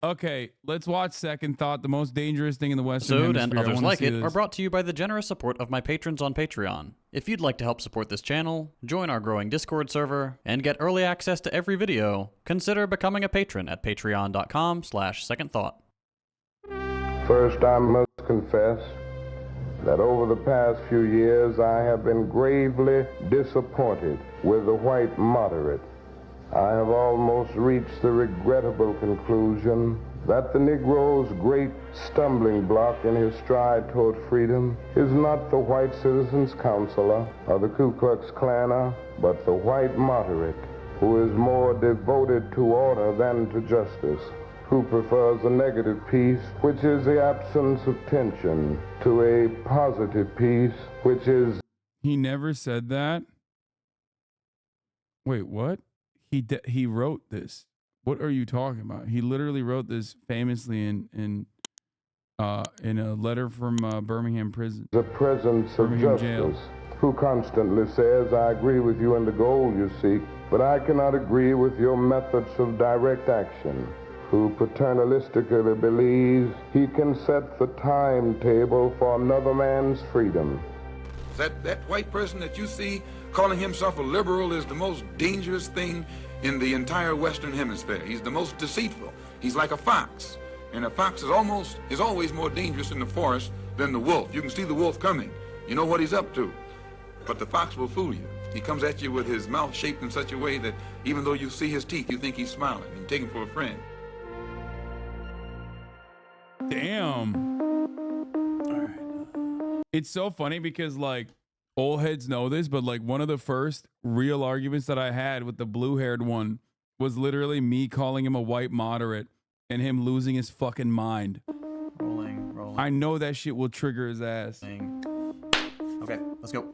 Okay, let's watch Second Thought, the most dangerous thing in the Western Hemisphere. And others like it this. are brought to you by the generous support of my patrons on Patreon. If you'd like to help support this channel, join our growing Discord server, and get early access to every video, consider becoming a patron at patreon.com/secondthought. First, I must confess that over the past few years I have been gravely disappointed with the white moderate. I have almost reached the regrettable conclusion that the Negro's great stumbling block in his stride toward freedom is not the white citizens' counselor or the Ku Klux Klaner, but the white moderate, who is more devoted to order than to justice, who prefers a negative peace, which is the absence of tension, to a positive peace, which is... He never said that? Wait, what? He wrote this. What are you talking about? He literally wrote this famously in a letter from Birmingham prison. The presence of justice, jail. Who constantly says, I agree with you in the goal you seek, but I cannot agree with your methods of direct action. Who paternalistically believes he can set the timetable for another man's freedom. That white person that you see calling himself a liberal is the most dangerous thing in the entire Western Hemisphere. He's the most deceitful. He's like a fox. And a fox is always more dangerous in the forest than the wolf. You can see the wolf coming. You know what he's up to. But the fox will fool you. He comes at you with his mouth shaped in such a way that even though you see his teeth, you think he's smiling and you take him for a friend. Damn. All right. It's so funny because, like, old heads know this, but, like, one of the first real arguments that I had with the blue-haired one was literally me calling him a white moderate and him losing his fucking mind. Rolling. I know that shit will trigger his ass. Okay, let's go.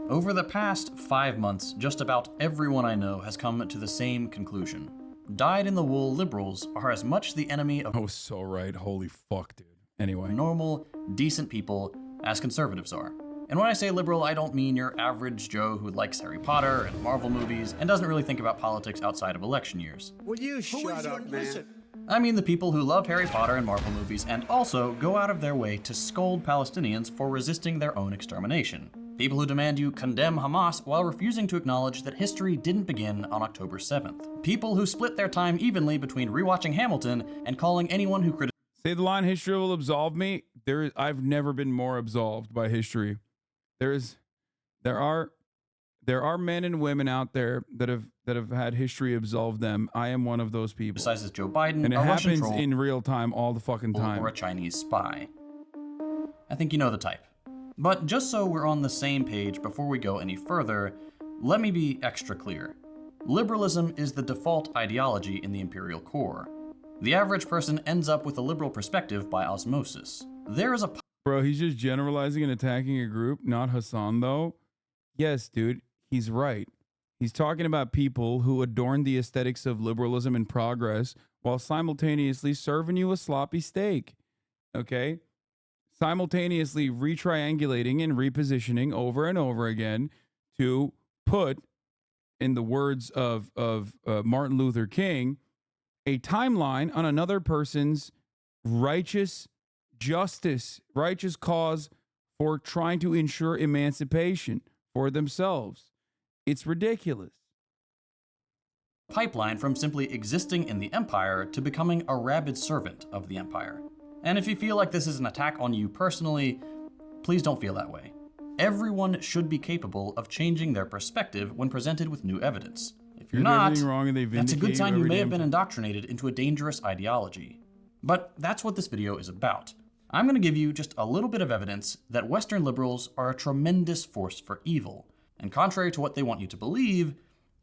Over the past 5 months, just about everyone I know has come to the same conclusion. Dyed-in-the-wool liberals are as much the enemy of... Oh, so right. Holy fuck, dude. Anyway. Normal, decent people as conservatives are. And when I say liberal, I don't mean your average Joe who likes Harry Potter and Marvel movies and doesn't really think about politics outside of election years. Will you shut up, man? I mean the people who love Harry Potter and Marvel movies and also go out of their way to scold Palestinians for resisting their own extermination. People who demand you condemn Hamas while refusing to acknowledge that history didn't begin on October 7th. People who split their time evenly between rewatching Hamilton and calling anyone who criticizes... Say the line, history will absolve me. I've never been more absolved by history. There are men and women out there that have had history absolve them. I am one of those people. Criticizes Joe Biden, and it a Russian happens troll, in real time all the fucking time. Or a Chinese spy. I think you know the type. But just so we're on the same page before we go any further, let me be extra clear. Liberalism is the default ideology in the imperial core. The average person ends up with a liberal perspective by osmosis. There is a... Bro, he's just generalizing and attacking a group, not Hasan, though. Yes, dude, he's right. He's talking about people who adorn the aesthetics of liberalism and progress while simultaneously serving you a sloppy steak. Okay? Simultaneously retriangulating and repositioning over and over again to put, in the words of Martin Luther King, a timeline on another person's righteous justice, righteous cause for trying to ensure emancipation for themselves. It's ridiculous. Pipeline from simply existing in the empire to becoming a rabid servant of the empire. And if you feel like this is an attack on you personally, please don't feel that way. Everyone should be capable of changing their perspective when presented with new evidence. If you're not, that's a good sign you may have been indoctrinated into a dangerous ideology. But that's what this video is about. I'm going to give you just a little bit of evidence that Western liberals are a tremendous force for evil. And contrary to what they want you to believe,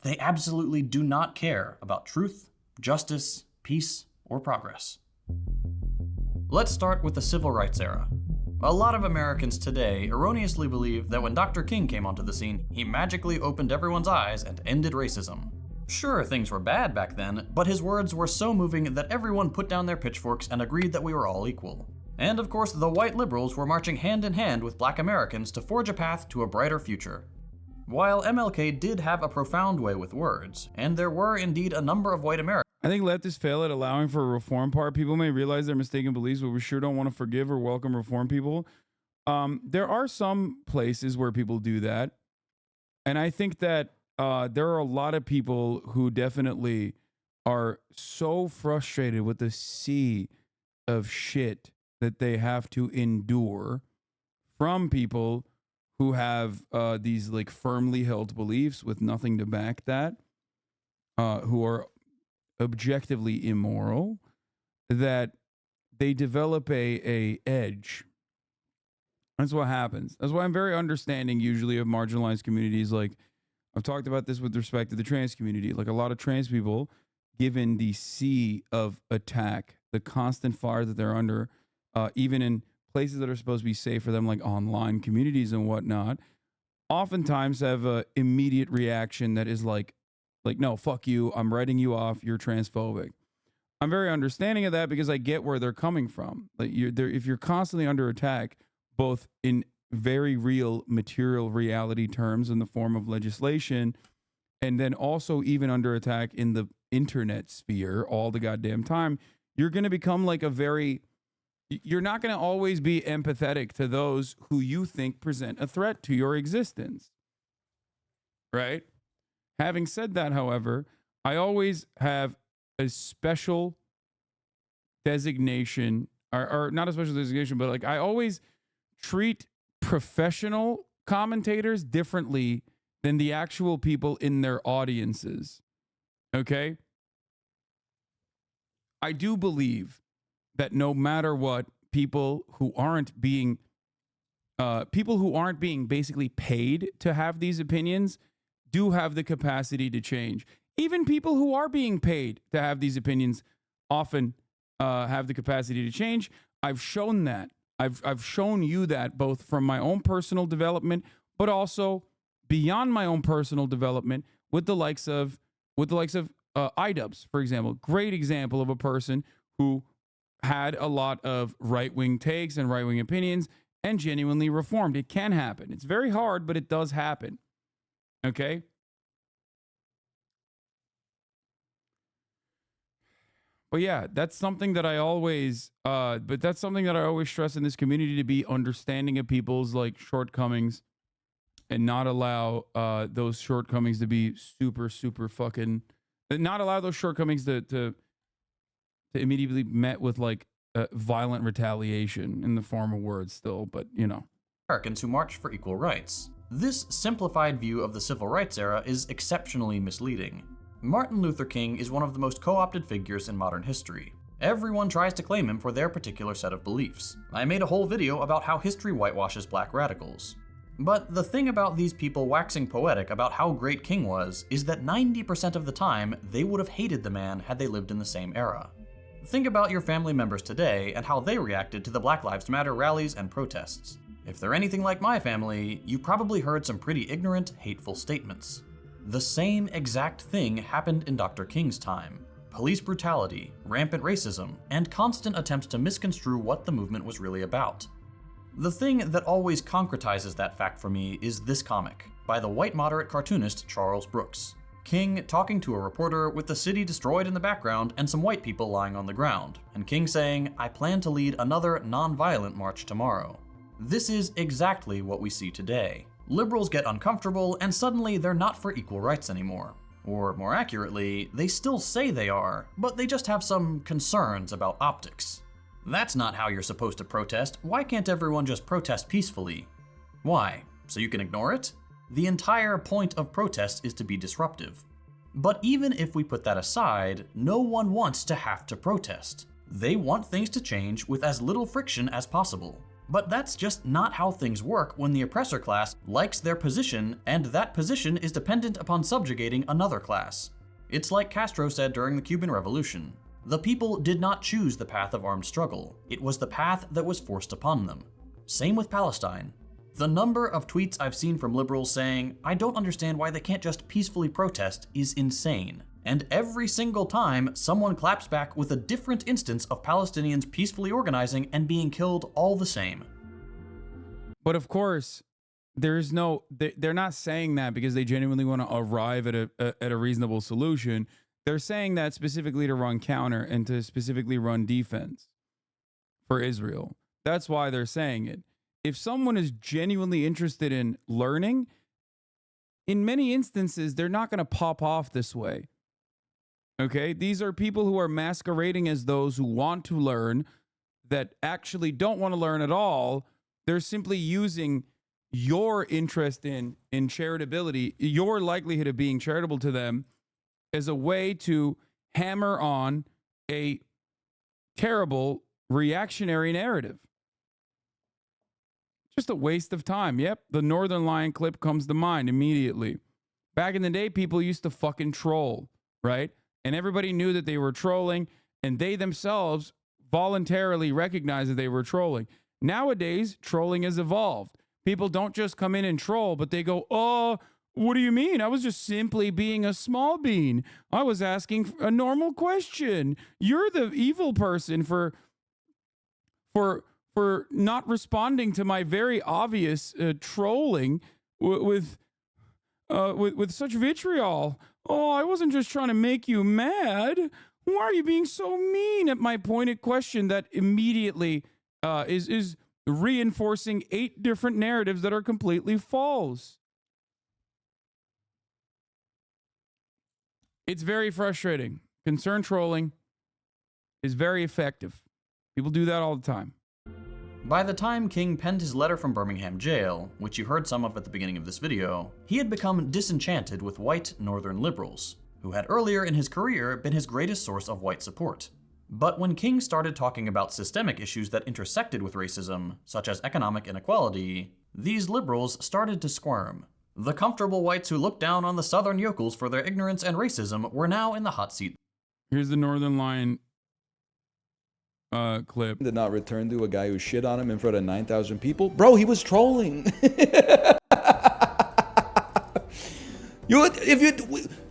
they absolutely do not care about truth, justice, peace, or progress. Let's start with the civil rights era. A lot of Americans today erroneously believe that when Dr. King came onto the scene, he magically opened everyone's eyes and ended racism. Sure, things were bad back then, but his words were so moving that everyone put down their pitchforks and agreed that we were all equal. And of course, the white liberals were marching hand in hand with black Americans to forge a path to a brighter future. While MLK did have a profound way with words, and there were indeed a number of white Americans I think leftists fail at allowing for a reform part. People may realize their mistaken beliefs, but we sure don't want to forgive or welcome reform people. There are some places where people do that. And I think that there are a lot of people who definitely are so frustrated with the sea of shit that they have to endure from people who have these like firmly held beliefs with nothing to back that, who are objectively immoral, that they develop a edge. That's what happens. That's why I'm very understanding usually of marginalized communities. Like I've talked about this with respect to the trans community. Like a lot of trans people, given the sea of attack, the constant fire that they're under, even in places that are supposed to be safe for them, like online communities and whatnot, oftentimes have a immediate reaction that is like, no, fuck you. I'm writing you off. You're transphobic. I'm very understanding of that because I get where they're coming from. Like if you're constantly under attack, both in very real material reality terms in the form of legislation, and then also even under attack in the internet sphere all the goddamn time, you're going to become like you're not going to always be empathetic to those who you think present a threat to your existence. Right? Having said that, however, I always have a special designation, or not a special designation, but like I always treat professional commentators differently than the actual people in their audiences. Okay? I do believe that no matter what, people who aren't being basically paid to have these opinions do have the capacity to change. Even people who are being paid to have these opinions often have the capacity to change. I've shown that. I've shown you that both from my own personal development, but also beyond my own personal development with the likes of iDubbbz, for example. Great example of a person who had a lot of right-wing takes and right-wing opinions and genuinely reformed. It can happen. It's very hard, but it does happen. Okay? But yeah, that's something that I always stress in this community, to be understanding of people's like shortcomings and not allow those shortcomings to be super fucking, not allow those shortcomings to immediately met with like violent retaliation in the form of words still, but you know. Americans who march for equal rights. This simplified view of the civil rights era is exceptionally misleading. Martin Luther King is one of the most co-opted figures in modern history. Everyone tries to claim him for their particular set of beliefs. I made a whole video about how history whitewashes black radicals. But the thing about these people waxing poetic about how great King was is that 90% of the time, they would have hated the man had they lived in the same era. Think about your family members today and how they reacted to the Black Lives Matter rallies and protests. If they're anything like my family, you probably heard some pretty ignorant, hateful statements. The same exact thing happened in Dr. King's time. Police brutality, rampant racism, and constant attempts to misconstrue what the movement was really about. The thing that always concretizes that fact for me is this comic, by the white moderate cartoonist Charles Brooks. King talking to a reporter with the city destroyed in the background and some white people lying on the ground, and King saying, "I plan to lead another non-violent march tomorrow." This is exactly what we see today. Liberals get uncomfortable and suddenly they're not for equal rights anymore. Or more accurately, they still say they are, but they just have some concerns about optics. That's not how you're supposed to protest. Why can't everyone just protest peacefully? Why? So you can ignore it? The entire point of protest is to be disruptive. But even if we put that aside, no one wants to have to protest. They want things to change with as little friction as possible. But that's just not how things work when the oppressor class likes their position, and that position is dependent upon subjugating another class. It's like Castro said during the Cuban Revolution. The people did not choose the path of armed struggle. It was the path that was forced upon them. Same with Palestine. The number of tweets I've seen from liberals saying, "I don't understand why they can't just peacefully protest," is insane. And every single time, someone claps back with a different instance of Palestinians peacefully organizing and being killed all the same. But of course, they're not saying that because they genuinely want to arrive at a reasonable solution. They're saying that specifically to run counter and to specifically run defense for Israel. That's why they're saying it. If someone is genuinely interested in learning, in many instances, they're not going to pop off this way. Okay? These are people who are masquerading as those who want to learn that actually don't want to learn at all. They're simply using your interest in charitability, your likelihood of being charitable to them, as a way to hammer on a terrible reactionary narrative. Just a waste of time. Yep, the Northern Lion clip comes to mind immediately. Back in the day, people used to fucking troll, right? And everybody knew that they were trolling, and they themselves voluntarily recognized that they were trolling. Nowadays, trolling has evolved. People don't just come in and troll, but they go, "Oh, what do you mean? I was just simply being a small bean. I was asking a normal question. You're the evil person for not responding to my very obvious trolling with such vitriol. Oh, I wasn't just trying to make you mad. Why are you being so mean at my pointed question that immediately is reinforcing 8 different narratives that are completely false?" It's very frustrating. Concern trolling is very effective. People do that all the time. By the time King penned his letter from Birmingham jail, which you heard some of at the beginning of this video, he had become disenchanted with white Northern liberals, who had earlier in his career been his greatest source of white support. But when King started talking about systemic issues that intersected with racism, such as economic inequality, these liberals started to squirm. The comfortable whites who looked down on the Southern yokels for their ignorance and racism were now in the hot seat. Here's the Northern Lion clip. Did not return to a guy who shit on him in front of 9,000 people. Bro, he was trolling.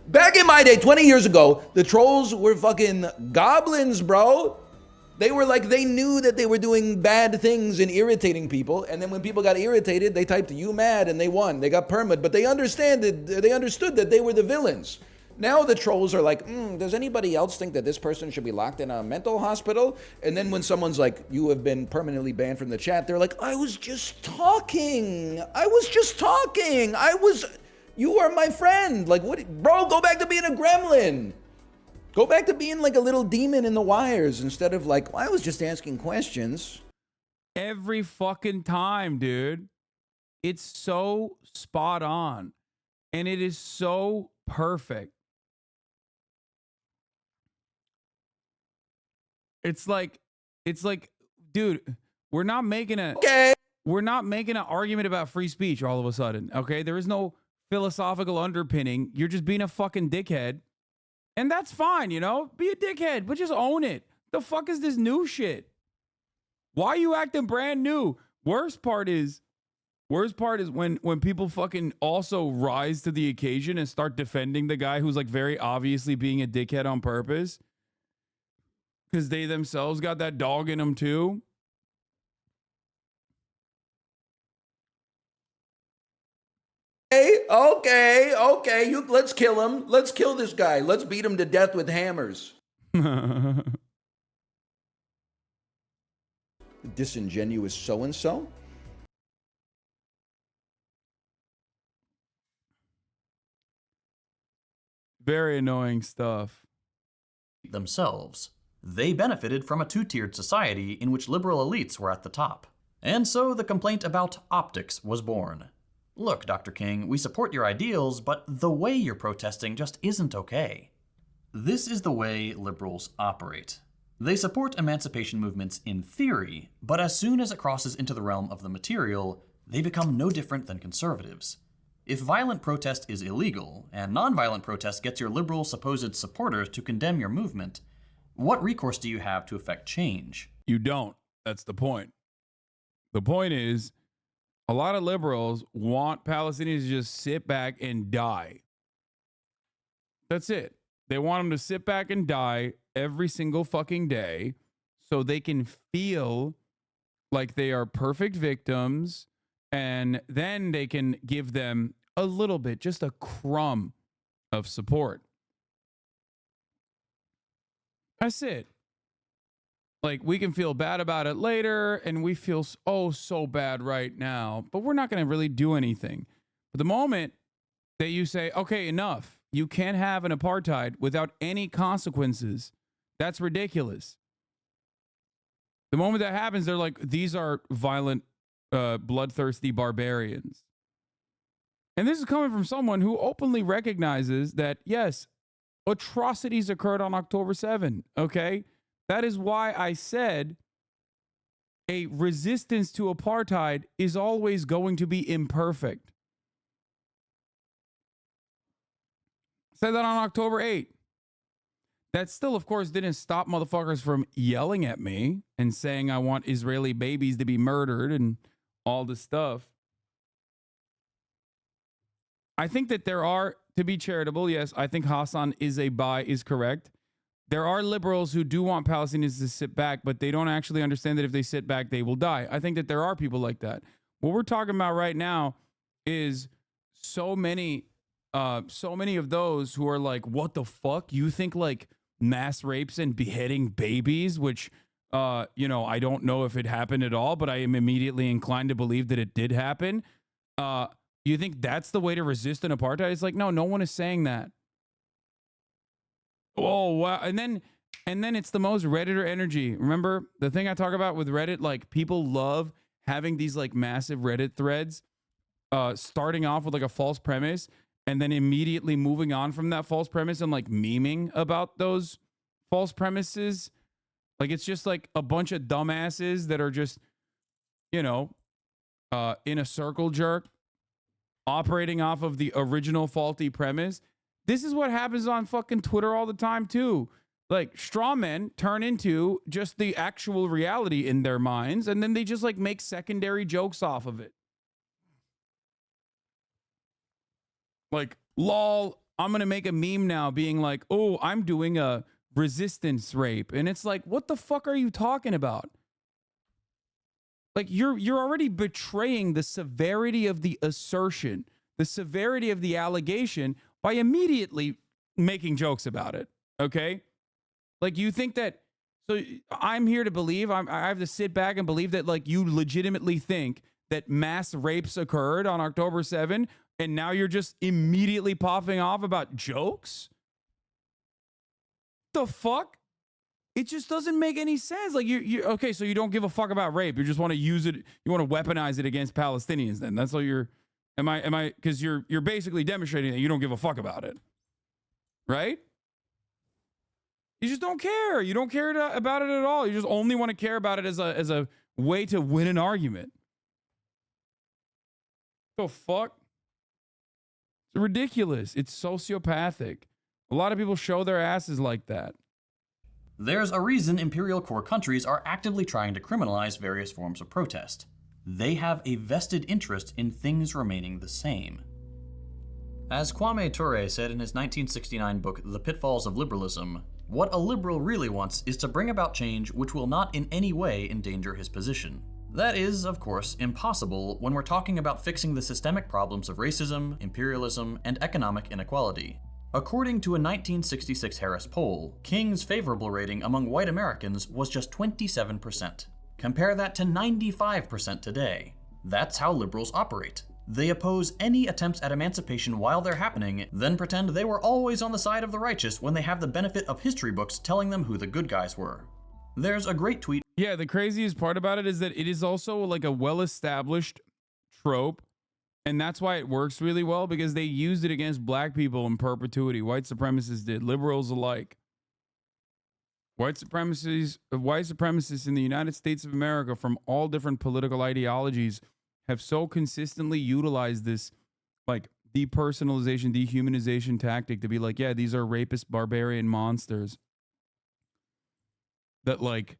Back in my day, 20 years ago, the trolls were fucking goblins, bro. They were like, they knew that they were doing bad things and irritating people. And then when people got irritated, they typed "you mad" and they won. They got permit, but they understood that they were the villains. Now the trolls are like, does anybody else think that this person should be locked in a mental hospital? And then when someone's like, "you have been permanently banned from the chat," they're like, "I was just talking. You are my friend. Like, what? Bro, go back to being a gremlin. Go back to being like a little demon in the wires instead of like, I was just asking questions." Every fucking time, dude. It's so spot on. And it is so perfect. It's like, dude, we're not making an argument about free speech all of a sudden, okay? There is no philosophical underpinning. You're just being a fucking dickhead. And that's fine, you know? Be a dickhead, but just own it. The fuck is this new shit? Why are you acting brand new? Worst part is when people fucking also rise to the occasion and start defending the guy who's like very obviously being a dickhead on purpose. Because they themselves got that dog in them too. Okay. Let's kill him. Let's kill this guy. Let's beat him to death with hammers. Disingenuous so-and-so. Very annoying stuff. Themselves. They benefited from a two-tiered society in which liberal elites were at the top. And so the complaint about optics was born. Look, Dr. King, we support your ideals, but the way you're protesting just isn't okay. This is the way liberals operate. They support emancipation movements in theory, but as soon as it crosses into the realm of the material, they become no different than conservatives. If violent protest is illegal, and nonviolent protest gets your liberal supposed supporters to condemn your movement, what recourse do you have to effect change? You don't. That's the point. The point is, a lot of liberals want Palestinians to just sit back and die. That's it. They want them to sit back and die every single fucking day so they can feel like they are perfect victims, and then they can give them a little bit, just a crumb of support. That's it. Like, we can feel bad about it later, and we feel so bad right now, but we're not going to really do anything. But the moment that you say, okay, enough, you can't have an apartheid without any consequences, that's ridiculous. The moment that happens, they're like, these are violent, bloodthirsty barbarians. And this is coming from someone who openly recognizes that, yes, atrocities occurred on October 7, okay? That is why I said a resistance to apartheid is always going to be imperfect. Said that on October 8. That still, of course, didn't stop motherfuckers from yelling at me and saying I want Israeli babies to be murdered and all this stuff. I think that there are, to be charitable, yes, I think Hasan is correct. There are liberals who do want Palestinians to sit back, but they don't actually understand that if they sit back, they will die. I think that there are people like that. What we're talking about right now is so many of those who are like, what the fuck? You think like mass rapes and beheading babies, which, I don't know if it happened at all, but I am immediately inclined to believe that it did happen. You think that's the way to resist an apartheid? It's like, no one is saying that. Oh, wow. And then it's the most Redditor energy. Remember the thing I talk about with Reddit? Like, people love having these like massive Reddit threads, starting off with like a false premise and then immediately moving on from that false premise and like memeing about those false premises. Like, it's just like a bunch of dumbasses that are just, in a circle jerk, operating off of the original faulty premise. This is what happens on fucking Twitter all the time too. Like, straw men turn into just the actual reality in their minds, and then they just like make secondary jokes off of it. Like, lol, I'm going to make a meme now being like, oh, I'm doing a resistance rape. And it's like, what the fuck are you talking about? Like, you're already betraying the severity of the assertion, the severity of the allegation by immediately making jokes about it. Okay? Like, you think that, so I'm here to believe, I have to sit back and believe that like you legitimately think that mass rapes occurred on October 7, and now you're just immediately popping off about jokes? The fuck? It just doesn't make any sense. Like, you okay, so you don't give a fuck about rape. You just want to use it, you want to weaponize it against Palestinians then. That's all you're, am I, because you're basically demonstrating that you don't give a fuck about it. Right? You just don't care. You don't care about it at all. You just only want to care about it as a way to win an argument. The fuck? It's ridiculous. It's sociopathic. A lot of people show their asses like that. There's a reason imperial core countries are actively trying to criminalize various forms of protest. They have a vested interest in things remaining the same. As Kwame Ture said in his 1969 book, The Pitfalls of Liberalism, what a liberal really wants is to bring about change which will not in any way endanger his position. That is, of course, impossible when we're talking about fixing the systemic problems of racism, imperialism, and economic inequality. According to a 1966 Harris poll, King's favorable rating among white Americans was just 27%. Compare that to 95% today. That's how liberals operate. They oppose any attempts at emancipation while they're happening, then pretend they were always on the side of the righteous when they have the benefit of history books telling them who the good guys were. There's a great tweet. Yeah, the craziest part about it is that it is also like a well-established trope, and that's why it works really well, because they used it against black people in perpetuity. White supremacists did, liberals alike. White supremacists in the United States of America from all different political ideologies have so consistently utilized this like depersonalization, dehumanization tactic to be like, yeah, these are rapist, barbarian monsters. That like,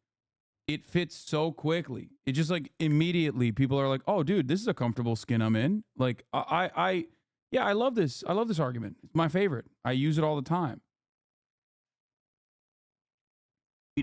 it fits so quickly. It just like immediately people are like, oh dude, this is a comfortable skin I'm in. Like I love this. I love this argument. It's my favorite. I use it all the time.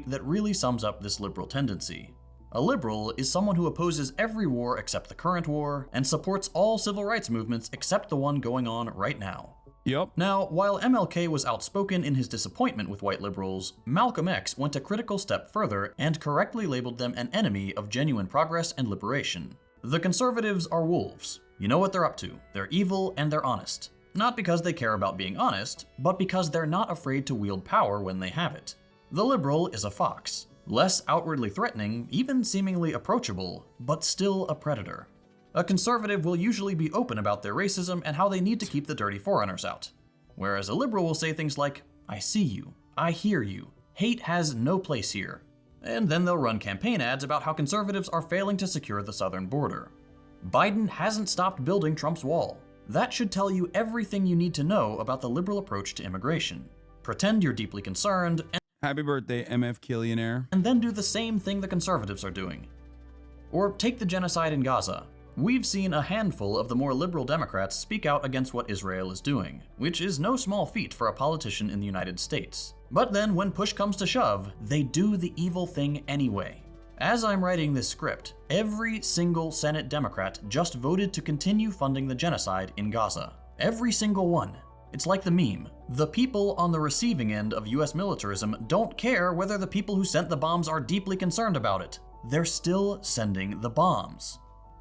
That really sums up this liberal tendency. A liberal is someone who opposes every war except the current war and supports all civil rights movements except the one going on right now. Yep. Now, while MLK was outspoken in his disappointment with white liberals, Malcolm X went a critical step further and correctly labeled them an enemy of genuine progress and liberation. The conservatives are wolves. You know what they're up to. They're evil and they're honest. Not because they care about being honest, but because they're not afraid to wield power when they have it. The liberal is a fox. Less outwardly threatening, even seemingly approachable, but still a predator. A conservative will usually be open about their racism and how they need to keep the dirty foreigners out. Whereas a liberal will say things like, I see you, I hear you, hate has no place here. And then they'll run campaign ads about how conservatives are failing to secure the southern border. Biden hasn't stopped building Trump's wall. That should tell you everything you need to know about the liberal approach to immigration. Pretend you're deeply concerned, Happy birthday, MF Killionaire. and then do the same thing the conservatives are doing. Or take the genocide in Gaza. We've seen a handful of the more liberal Democrats speak out against what Israel is doing, which is no small feat for a politician in the United States. But then when push comes to shove, they do the evil thing anyway. As I'm writing this script, every single Senate Democrat just voted to continue funding the genocide in Gaza. Every single one. It's like the meme. The people on the receiving end of US militarism don't care whether the people who sent the bombs are deeply concerned about it. They're still sending the bombs.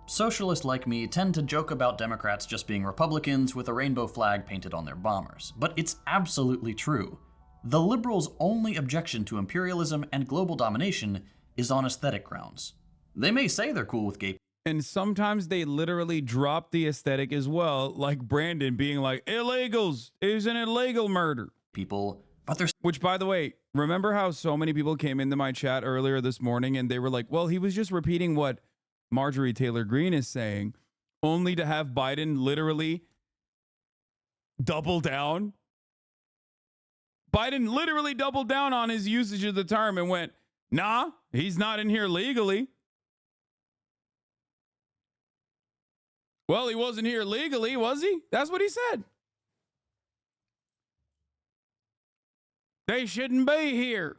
Socialists like me tend to joke about Democrats just being Republicans with a rainbow flag painted on their bombers, but it's absolutely true. The liberals' only objection to imperialism and global domination is on aesthetic grounds. They may say they're cool with gay And sometimes they literally drop the aesthetic as well, like Brandon being like, illegals, is an illegal murder. people, but they're Which, by the way, remember how so many people came into my chat earlier this morning and they were like, well, he was just repeating what Marjorie Taylor Greene is saying, only to have Biden literally double down. Biden literally doubled down on his usage of the term and went, nah, he's not in here legally. Well, he wasn't here legally, was he? That's what he said. They shouldn't be here.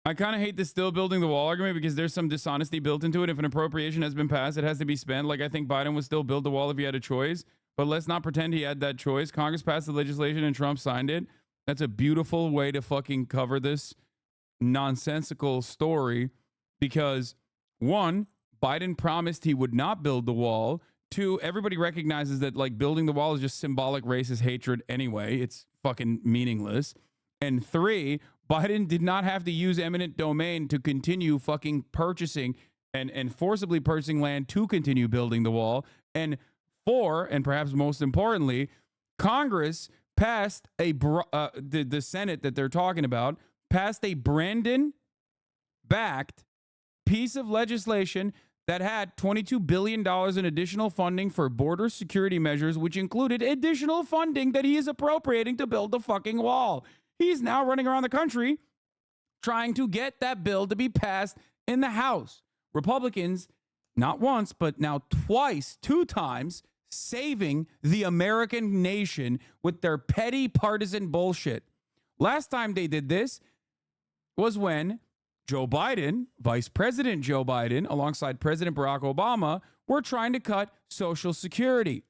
I kind of hate the still building the wall argument because there's some dishonesty built into it. If an appropriation has been passed, it has to be spent. Like, I think Biden would still build the wall if he had a choice. But let's not pretend he had that choice. Congress passed the legislation and Trump signed it. That's a beautiful way to fucking cover this nonsensical story because, one, Biden promised he would not build the wall. Two, everybody recognizes that, like, building the wall is just symbolic racist hatred anyway. It's fucking meaningless. And three, Biden did not have to use eminent domain to continue fucking purchasing and forcibly purchasing land to continue building the wall. And four, and perhaps most importantly, Congress passed the Senate that they're talking about passed a Brandon-backed piece of legislation that had $22 billion in additional funding for border security measures, which included additional funding that he is appropriating to build the fucking wall. He's now running around the country trying to get that bill to be passed in the House. Republicans, not once, but now twice, two times, saving the American nation with their petty partisan bullshit. Last time they did this was when Joe Biden, Vice President Joe Biden, alongside President Barack Obama, were trying to cut Social Security.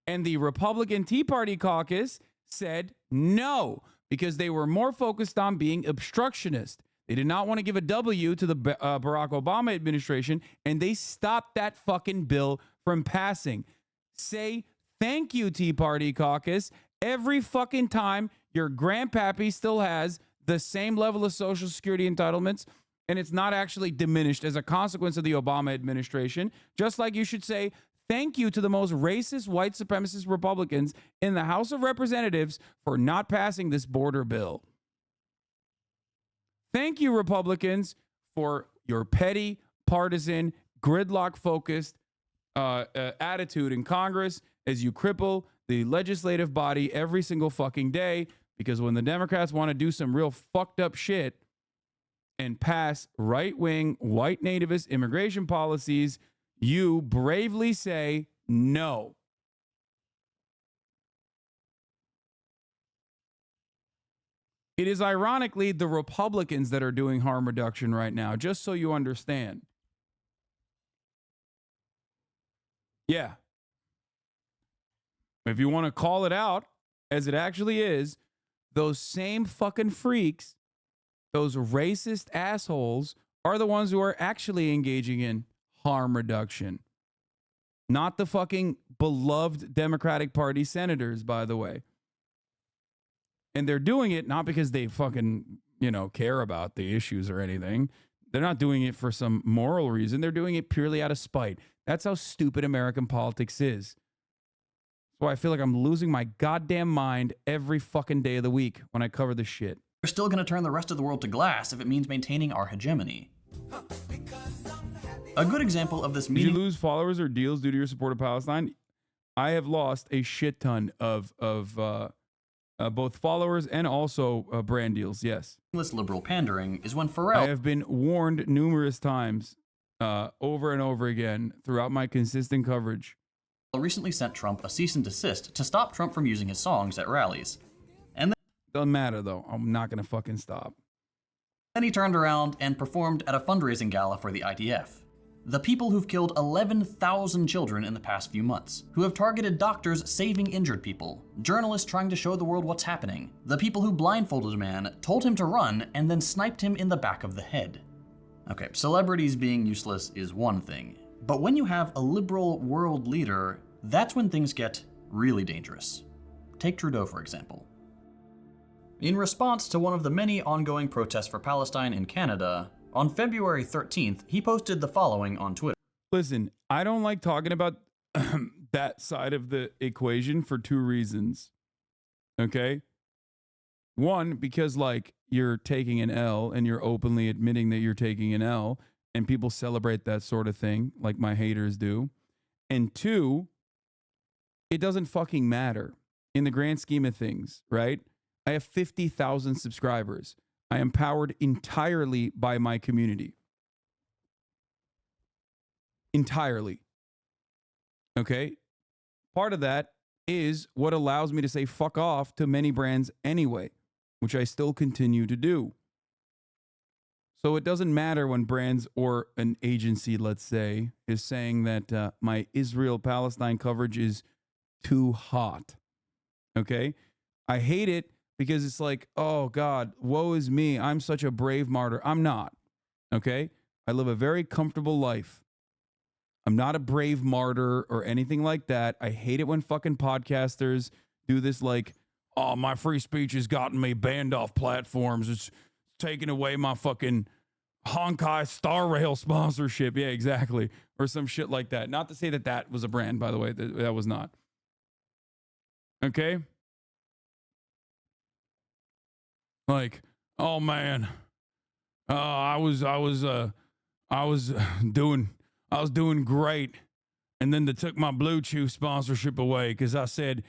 And the Republican Tea Party caucus said no, because they were more focused on being obstructionist. They did not want to give a W to the Barack Obama administration, and they stopped that fucking bill from passing. Say thank you, Tea Party caucus, every fucking time your grandpappy still has the same level of Social Security entitlements, and it's not actually diminished as a consequence of the Obama administration, just like you should say thank you to the most racist white supremacist Republicans in the House of Representatives for not passing this border bill. Thank you, Republicans, for your petty, partisan, gridlock-focused attitude in Congress as you cripple the legislative body every single fucking day, because when the Democrats want to do some real fucked up shit and pass right-wing, white nativist immigration policies, you bravely say no. It is ironically the Republicans that are doing harm reduction right now, just so you understand. Yeah. If you want to call it out as it actually is, those same fucking freaks, those racist assholes, are the ones who are actually engaging in harm reduction. Not the fucking beloved Democratic Party senators, by the way. And they're doing it not because they fucking, care about the issues or anything. They're not doing it for some moral reason. They're doing it purely out of spite. That's how stupid American politics is. So I feel like I'm losing my goddamn mind every fucking day of the week when I cover this shit. We're still going to turn the rest of the world to glass if it means maintaining our hegemony. A good example of this Did meeting. you lose followers or deals due to your support of Palestine? I have lost a shit ton of both followers and also brand deals. Yes. This liberal pandering is when I Pharrell have been warned numerous times over and over again throughout my consistent coverage. recently sent Trump a cease and desist to stop Trump from using his songs at rallies. And Doesn't matter though. I'm not gonna fucking stop. then he turned around and performed at a fundraising gala for the IDF. The people who've killed 11,000 children in the past few months, who have targeted doctors saving injured people, journalists trying to show the world what's happening, the people who blindfolded a man, told him to run, and then sniped him in the back of the head. Okay, celebrities being useless is one thing, but when you have a liberal world leader, that's when things get really dangerous. Take Trudeau, for example. In response to one of the many ongoing protests for Palestine in Canada, on February 13th, he posted the following on Twitter. Listen, I don't like talking about that side of the equation for two reasons. Okay? One, because like you're taking an L and you're openly admitting that you're taking an L, and people celebrate that sort of thing like my haters do. And two, it doesn't fucking matter in the grand scheme of things, right? I have 50,000 subscribers. I am powered entirely by my community. Entirely. Okay? Part of that is what allows me to say fuck off to many brands anyway, which I still continue to do. So it doesn't matter when brands or an agency, let's say, is saying that my Israel-Palestine coverage is too hot. Okay? I hate it because it's like, oh God, woe is me. I'm such a brave martyr. I'm not. Okay? I live a very comfortable life. I'm not a brave martyr or anything like that. I hate it when fucking podcasters do this like, oh, my free speech has gotten me banned off platforms. It's taking away my fucking Honkai Star Rail sponsorship. Yeah, exactly. Or some shit like that. Not to say that that was a brand, by the way. That was not. Okay? Like, oh man, I was doing great, and then they took my Blue Chew sponsorship away because I said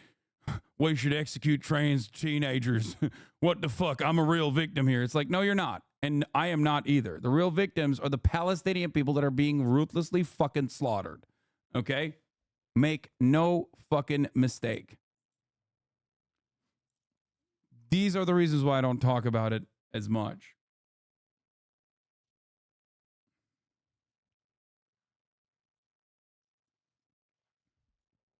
we should execute trans teenagers. What the fuck? I'm a real victim here. It's like, no, you're not, and I am not either. The real victims are the Palestinian people that are being ruthlessly fucking slaughtered. Okay, make no fucking mistake. These are the reasons why I don't talk about it as much.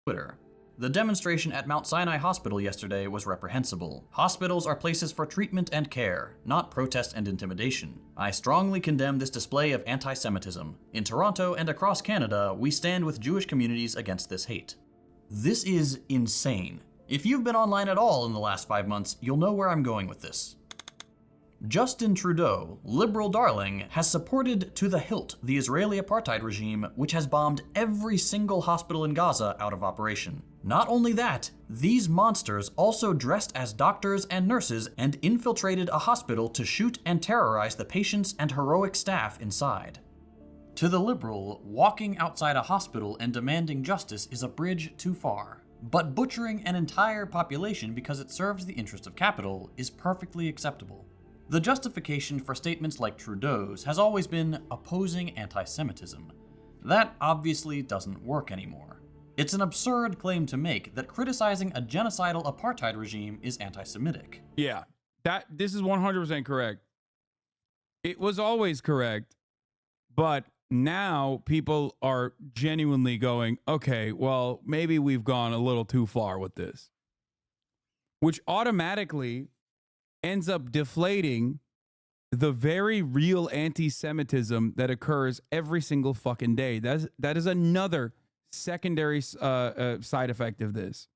Twitter. The demonstration at Mount Sinai Hospital yesterday was reprehensible. Hospitals are places for treatment and care, not protest and intimidation. I strongly condemn this display of anti-Semitism. In Toronto and across Canada, we stand with Jewish communities against this hate. This is insane. If you've been online at all in the last 5 months, you'll know where I'm going with this. Justin Trudeau, liberal darling, has supported to the hilt the Israeli apartheid regime, which has bombed every single hospital in Gaza out of operation. Not only that, these monsters also dressed as doctors and nurses and infiltrated a hospital to shoot and terrorize the patients and heroic staff inside. To the liberal, walking outside a hospital and demanding justice is a bridge too far. But butchering an entire population because it serves the interest of capital is perfectly acceptable. The justification for statements like Trudeau's has always been opposing anti-Semitism. That obviously doesn't work anymore. It's an absurd claim to make that criticizing a genocidal apartheid regime is anti-Semitic. Yeah, this is 100% correct. It was always correct, but now people are genuinely going, okay, well, maybe we've gone a little too far with this, which automatically ends up deflating the very real anti-Semitism that occurs every single fucking day. That is another secondary side effect of this.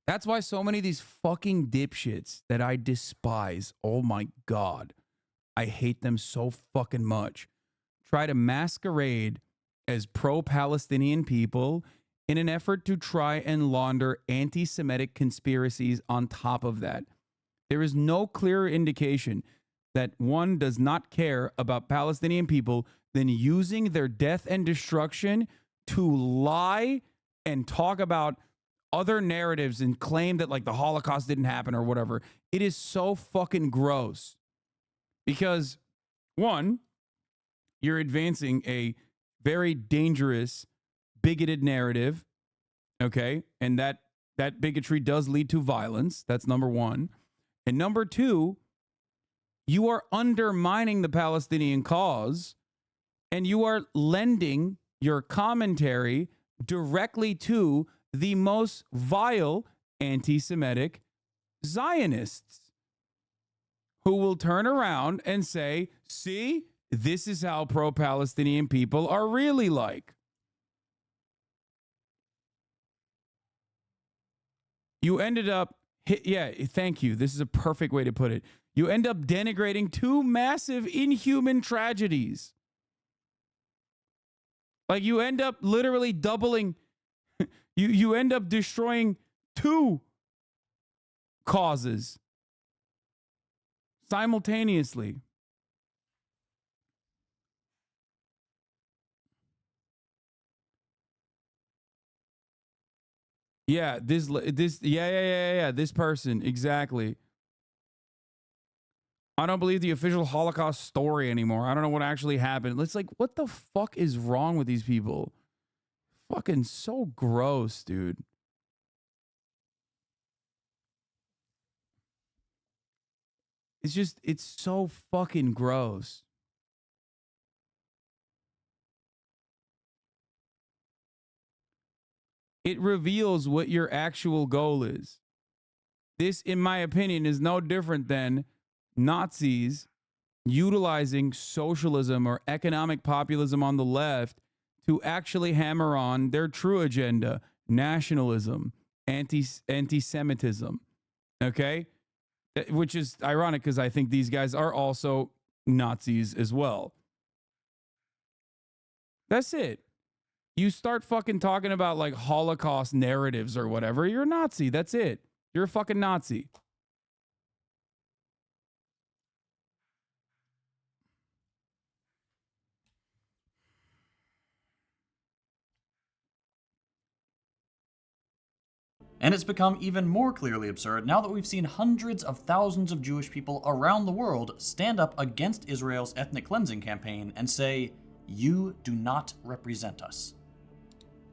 That's why so many of these fucking dipshits that I despise, oh my God, I hate them so fucking much, try to masquerade as pro-Palestinian people in an effort to try and launder anti-Semitic conspiracies on top of that. There is no clearer indication that one does not care about Palestinian people than using their death and destruction to lie and talk about other narratives and claim that like the Holocaust didn't happen or whatever. It is so fucking gross because one, you're advancing a very dangerous, bigoted narrative. Okay. And that bigotry does lead to violence. That's number one. And number two, you are undermining the Palestinian cause and you are lending your commentary directly to the most vile anti-Semitic Zionists who will turn around and say, see, this is how pro-Palestinian people are really like. You ended up, yeah, thank you. This is a perfect way to put it. You end up denigrating two massive inhuman tragedies. Like you end up literally doubling, you end up destroying two causes simultaneously. Yeah, this this person, exactly. I don't believe the official Holocaust story anymore. I don't know what actually happened. It's like, what the fuck is wrong with these people? Fucking so gross, dude. It's so fucking gross. It reveals what your actual goal is. This, in my opinion, is no different than Nazis utilizing socialism or economic populism on the left to actually hammer on their true agenda, nationalism, anti-Semitism. Okay? Which is ironic because I think these guys are also Nazis as well. That's it. You start fucking talking about like Holocaust narratives or whatever, you're a Nazi. That's it. You're a fucking Nazi. And it's become even more clearly absurd now that we've seen hundreds of thousands of Jewish people around the world stand up against Israel's ethnic cleansing campaign and say, "You do not represent us."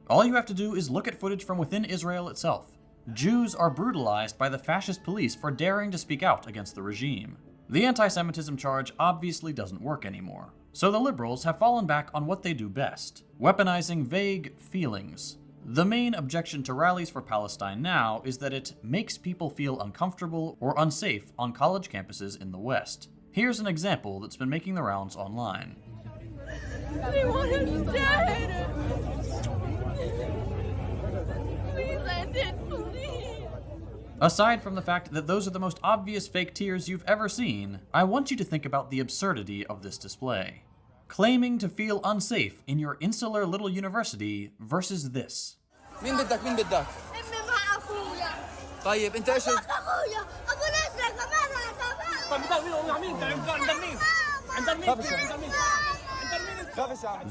All you have to do is look at footage from within Israel itself. Jews are brutalized by the fascist police for daring to speak out against the regime. The anti-Semitism charge obviously doesn't work anymore. So the liberals have fallen back on what they do best, weaponizing vague feelings. The main objection to rallies for Palestine now is that it makes people feel uncomfortable or unsafe on college campuses in the West. Here's an example that's been making the rounds online. They want him dead! Please end it, please! Aside from the fact that those are the most obvious fake tears you've ever seen, I want you to think about the absurdity of this display. Claiming to feel unsafe in your insular little university versus this. مين بدك مين بدك؟ أمي مع أخويا. طيب أنت إيش؟ أخويا أبو نصر كمان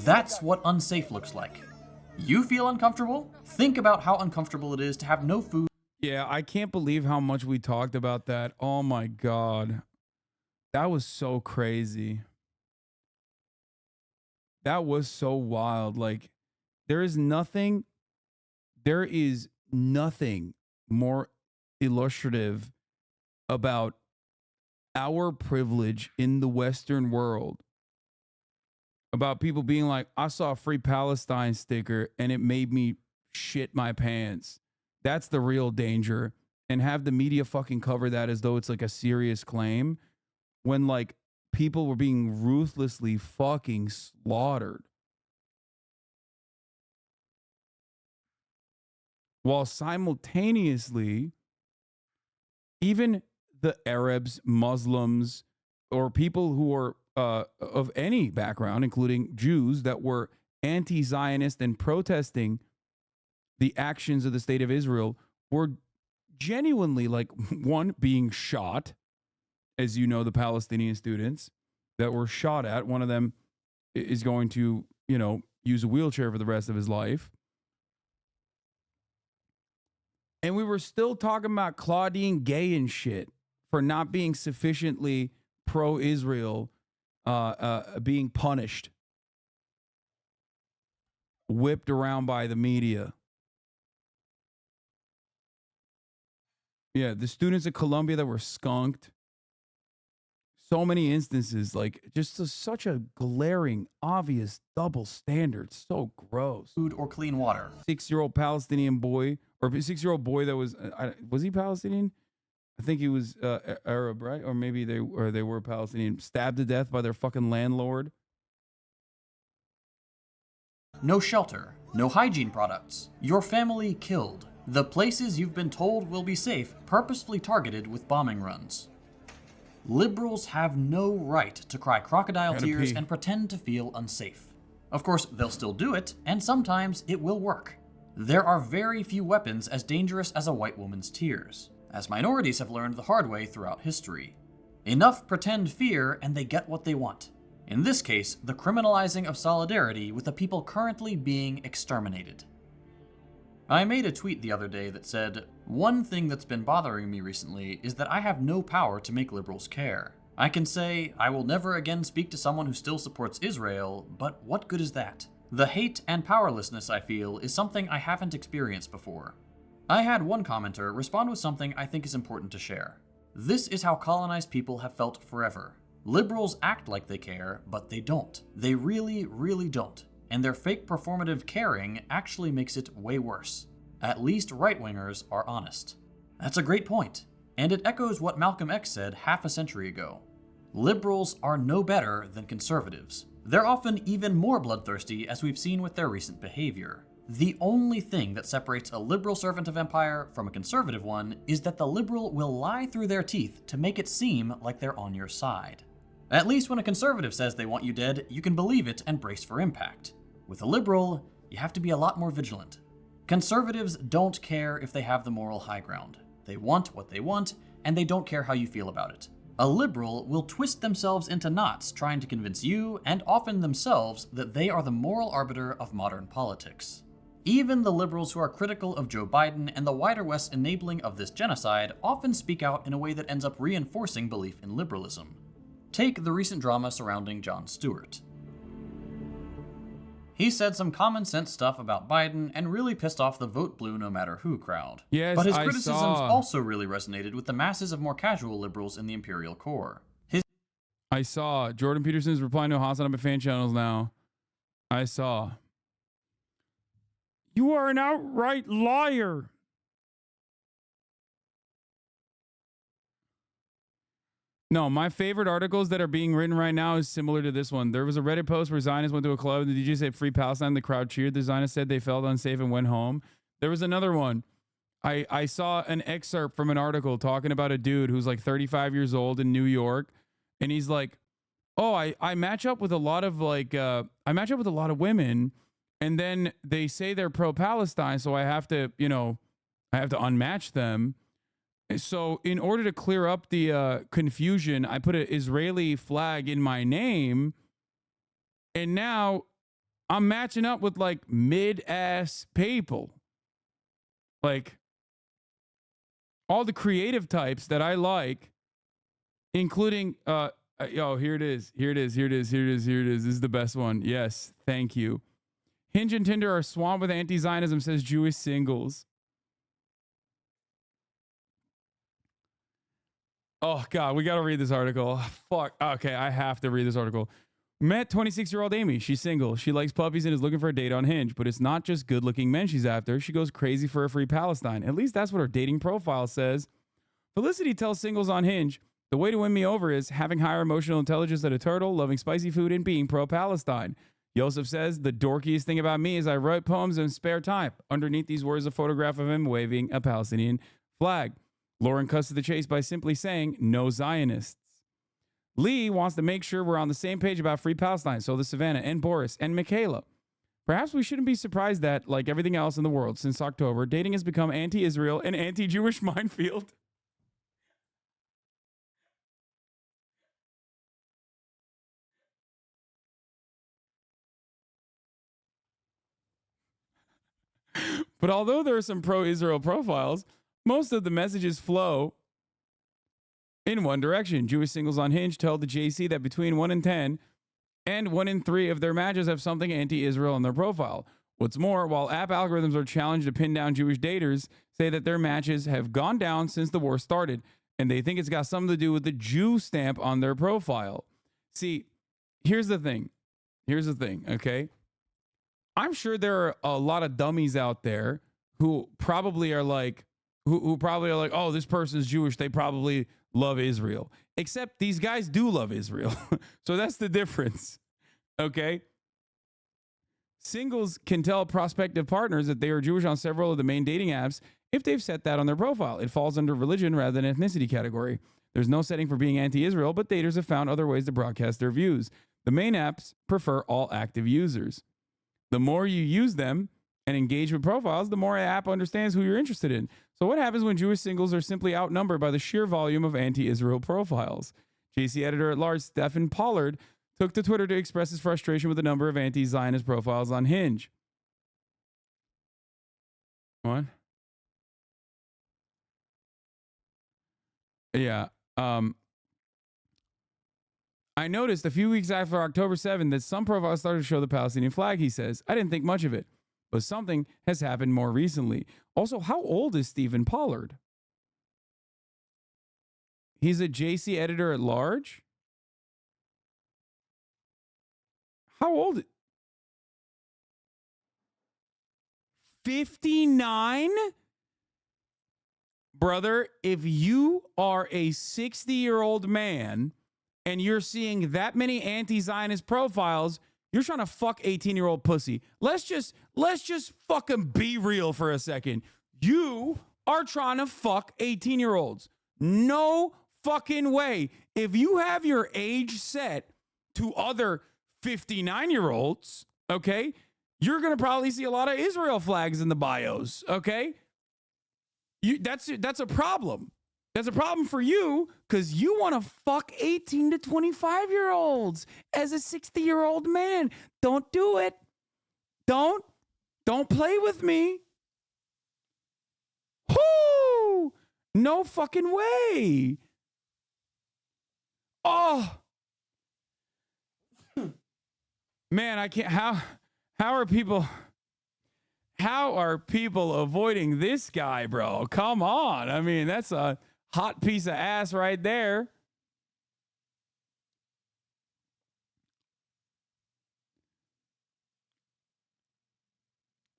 That's what unsafe looks like. You feel uncomfortable? Think about how uncomfortable it is to have no food. Yeah, I can't believe how much we talked about that. Oh my God. That was so crazy. That was so wild. Like, there is nothing more illustrative about our privilege in the Western world about people being like, I saw a free Palestine sticker and it made me shit my pants. That's the real danger. And have the media fucking cover that as though it's like a serious claim when like people were being ruthlessly fucking slaughtered. While simultaneously, even the Arabs, Muslims, or people who are of any background, including Jews that were anti-Zionist and protesting the actions of the state of Israel, were genuinely like, one, being shot, as you know, the Palestinian students that were shot at. One of them is going to, you know, use a wheelchair for the rest of his life. And we were still talking about Claudine Gay and shit for not being sufficiently pro-Israel, being punished, whipped around by the media. Yeah, the students at Columbia that were skunked. So many instances, like just such a glaring, obvious double standard. So gross. Food or clean water. 6-year-old Palestinian boy, or 6-year-old boy that was he Palestinian? I think he was Arab, right? Or maybe they were Palestinian. Stabbed to death by their fucking landlord. No shelter, no hygiene products. Your family killed. The places you've been told will be safe, purposefully targeted with bombing runs. Liberals have no right to cry crocodile tears and pretend to feel unsafe. Of course, they'll still do it, and sometimes it will work. There are very few weapons as dangerous as a white woman's tears, as minorities have learned the hard way throughout history. Enough pretend fear and they get what they want. In this case, the criminalizing of solidarity with the people currently being exterminated. I made a tweet the other day that said, "One thing that's been bothering me recently is that I have no power to make liberals care. I can say, I will never again speak to someone who still supports Israel, but what good is that? The hate and powerlessness I feel is something I haven't experienced before." I had one commenter respond with something I think is important to share. This is how colonized people have felt forever. Liberals act like they care, but they don't. They really, really don't. And their fake performative caring actually makes it way worse. At least right-wingers are honest. That's a great point, and it echoes what Malcolm X said half a century ago. Liberals are no better than conservatives. They're often even more bloodthirsty, as we've seen with their recent behavior. The only thing that separates a liberal servant of empire from a conservative one is that the liberal will lie through their teeth to make it seem like they're on your side. At least when a conservative says they want you dead, you can believe it and brace for impact. With a liberal, you have to be a lot more vigilant. Conservatives don't care if they have the moral high ground. They want what they want, and they don't care how you feel about it. A liberal will twist themselves into knots trying to convince you, and often themselves, that they are the moral arbiter of modern politics. Even the liberals who are critical of Joe Biden and the wider West's enabling of this genocide often speak out in a way that ends up reinforcing belief in liberalism. Take the recent drama surrounding Jon Stewart. He said some common sense stuff about Biden and really pissed off the vote blue no matter who crowd. Yes, but his I criticisms saw. also really resonated with the masses of more casual liberals in the imperial core. I saw Jordan Peterson's replying to HasanAbi fan channels now. I saw. You are an outright liar. No, my favorite articles that are being written right now is similar to this one. There was a Reddit post where Zionists went to a club and the DJ said free Palestine. The crowd cheered. The Zionists said they felt unsafe and went home. There was another one. I saw an excerpt from an article talking about a dude who's like 35 years old in New York. And he's like, oh, I match up with a lot of women. And then they say they're pro-Palestine. So I have to unmatch them. So in order to clear up the confusion, I put an Israeli flag in my name. And now I'm matching up with like mid-ass people. Like all the creative types that I like, including, here it is. This is the best one. Yes, thank you. Hinge and Tinder are swamped with anti-Zionism, says Jewish singles. Oh, God, we got to read this article. Fuck. Okay, I have to read this article. Met 26-year-old Amy. She's single. She likes puppies and is looking for a date on Hinge. But it's not just good-looking men she's after. She goes crazy for a free Palestine. At least that's what her dating profile says. Felicity tells singles on Hinge, the way to win me over is having higher emotional intelligence than a turtle, loving spicy food, and being pro-Palestine. Yosef says, the dorkiest thing about me is I write poems in spare time. Underneath these words, a photograph of him waving a Palestinian flag. Lauren cuts to the chase by simply saying, no Zionists. Lee wants to make sure we're on the same page about free Palestine. So does Savannah and Boris and Michaela. Perhaps we shouldn't be surprised that, like everything else in the world since October, dating has become anti-Israel and anti-Jewish minefield. But although there are some pro-Israel profiles, most of the messages flow in one direction. Jewish singles on Hinge tell the JC that between 1 in 10 and 1 in 3 of their matches have something anti-Israel in their profile. What's more, while app algorithms are challenged to pin down Jewish daters, say that their matches have gone down since the war started, and they think it's got something to do with the Jew stamp on their profile. See, here's the thing, okay? I'm sure there are a lot of dummies out there who probably are like, oh, this person's Jewish. They probably love Israel. Except these guys do love Israel. So that's the difference. Okay. Singles can tell prospective partners that they are Jewish on several of the main dating apps if they've set that on their profile. It falls under religion rather than ethnicity category. There's no setting for being anti-Israel, but daters have found other ways to broadcast their views. The main apps prefer all active users. The more you use them and engage with profiles, the more the app understands who you're interested in. So what happens when Jewish singles are simply outnumbered by the sheer volume of anti-Israel profiles? JC editor-at-large Stephen Pollard took to Twitter to express his frustration with the number of anti-Zionist profiles on Hinge. What? Yeah. I noticed a few weeks after October 7th that some profiles started to show the Palestinian flag, he says. I didn't think much of it, but something has happened more recently. Also, how old is Stephen Pollard? He's a JC editor at large? How old? 59? Brother, if you are a 60-year-old man and you're seeing that many anti-Zionist profiles, you're trying to fuck 18-year-old pussy. Let's just fucking be real for a second. You are trying to fuck 18-year-olds. No fucking way. If you have your age set to other 59-year-olds, okay, you're going to probably see a lot of Israel flags in the bios, okay? That's a problem. That's a problem for you because you want to fuck 18 to 25-year-olds as a 60-year-old man. Don't do it. Don't play with me. Whoo! No fucking way. Oh. Man, I can't. How are people avoiding this guy, bro? Come on. I mean, that's a hot piece of ass right there.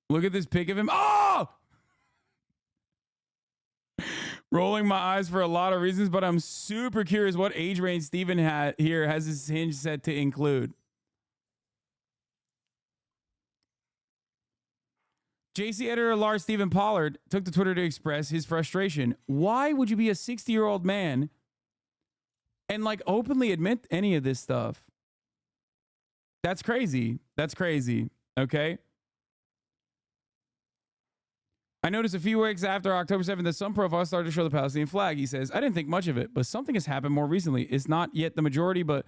Look at this pic of him. Oh! Rolling my eyes for a lot of reasons, but I'm super curious what age range Steven here has his Hinge set to include. JC editor-at-large Stephen Pollard took to Twitter to express his frustration. Why would you be a 60-year-old man and like openly admit any of this stuff? That's crazy. That's crazy. Okay. I noticed a few weeks after October 7th that some profiles started to show the Palestinian flag. He says, I didn't think much of it, but something has happened more recently. It's not yet the majority, but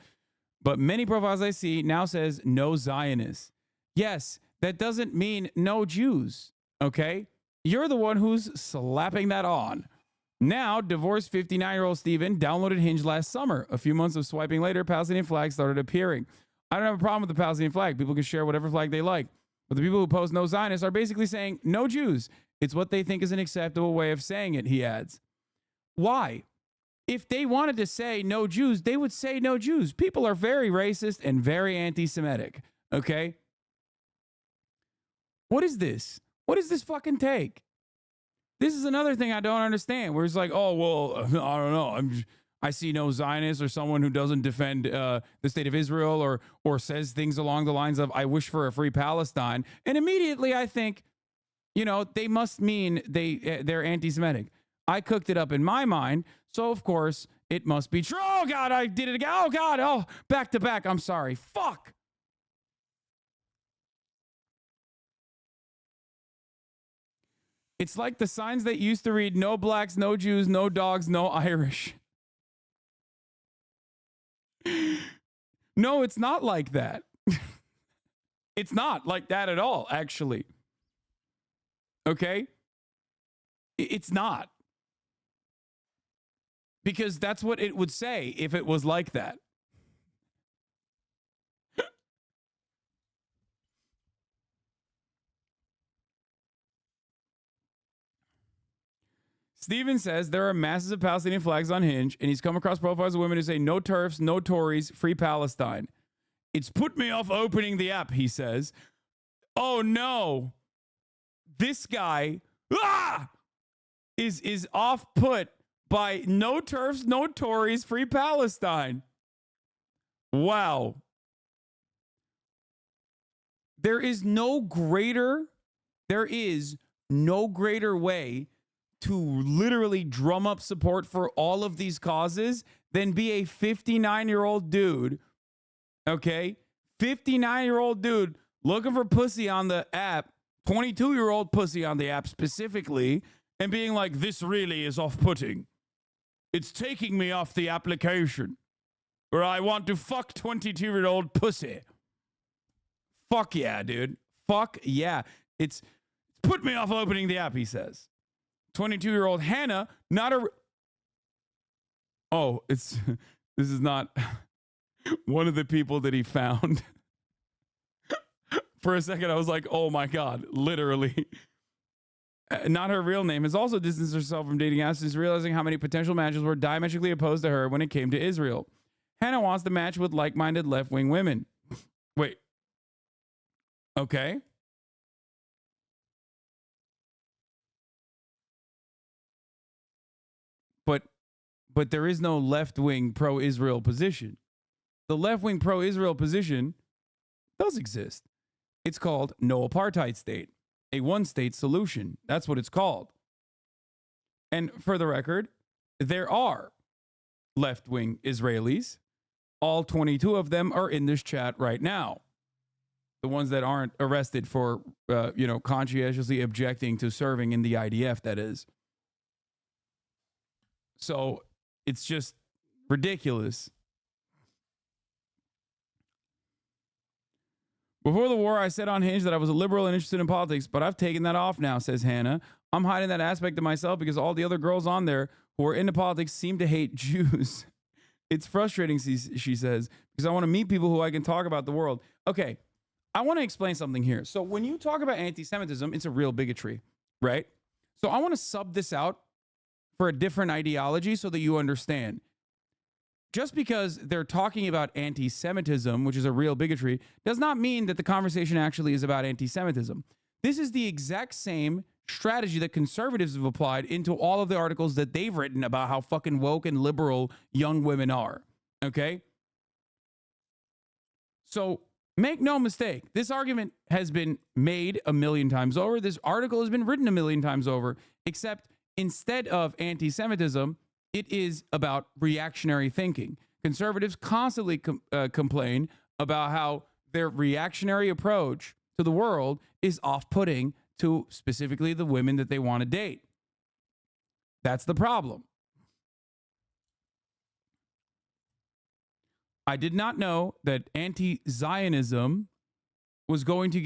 many profiles I see now says no Zionists. Yes, that doesn't mean no Jews, okay? You're the one who's slapping that on. Now, divorced 59-year-old Steven downloaded Hinge last summer. A few months of swiping later, Palestinian flags started appearing. I don't have a problem with the Palestinian flag. People can share whatever flag they like. But the people who post no Zionists are basically saying no Jews. It's what they think is an acceptable way of saying it, he adds. Why? If they wanted to say no Jews, they would say no Jews. People are very racist and very anti-Semitic. Okay? What is this? What is this fucking take? This is another thing I don't understand, where it's like, oh, well, I don't know. I see no Zionist or someone who doesn't defend the state of Israel or says things along the lines of, I wish for a free Palestine. And immediately I think, they must mean they're anti-Semitic. I cooked it up in my mind, so of course it must be true. Oh, God, I did it again. Oh, God. Oh, back to back. I'm sorry. Fuck. It's like the signs that used to read no blacks, no Jews, no dogs, no Irish. No, it's not like that. It's not like that at all, actually. Okay? It's not. Because that's what it would say if it was like that. Steven says there are masses of Palestinian flags on Hinge, and he's come across profiles of women who say no TERFs, no Tories, free Palestine. It's put me off opening the app, he says. Oh no. This guy is off put by no TERFs, no Tories, free Palestine. Wow. There is no greater way to literally drum up support for all of these causes than be a 59-year-old dude, okay? 59-year-old dude looking for pussy on the app, 22-year-old pussy on the app specifically, and being like, this really is off-putting. It's taking me off the application where I want to fuck 22-year-old pussy. Fuck yeah, dude. Fuck yeah. It's put me off opening the app, he says. 22-year-old Hannah, not a... Oh, this is not one of the people that he found. For a second, I was like, oh my God, literally. Not her real name, has also distanced herself from dating apps since realizing how many potential matches were diametrically opposed to her when it came to Israel. Hannah wants to match with like-minded left-wing women. Wait. Okay. But there is no left-wing pro-Israel position. The left-wing pro-Israel position does exist. It's called no apartheid state, a one-state solution. That's what it's called. And for the record, there are left-wing Israelis. All 22 of them are in this chat right now. The ones that aren't arrested for, conscientiously objecting to serving in the IDF, that is. So it's just ridiculous. Before the war, I said on Hinge that I was a liberal and interested in politics, but I've taken that off now, says Hannah. I'm hiding that aspect of myself because all the other girls on there who are into politics seem to hate Jews. It's frustrating, she says, because I want to meet people who I can talk about the world. Okay, I want to explain something here. So when you talk about anti-Semitism, it's a real bigotry, right? So I want to sub this out for a different ideology so that you understand. Just because they're talking about anti-Semitism, which is a real bigotry, does not mean that the conversation actually is about anti-Semitism. This is the exact same strategy that conservatives have applied into all of the articles that they've written about how fucking woke and liberal young women are. Okay? So make no mistake, this argument has been made a million times over. This article has been written a million times over, except instead of anti-Semitism, it is about reactionary thinking. Conservatives constantly complain about how their reactionary approach to the world is off-putting to specifically the women that they want to date. That's the problem. I did not know that anti-Zionism was going to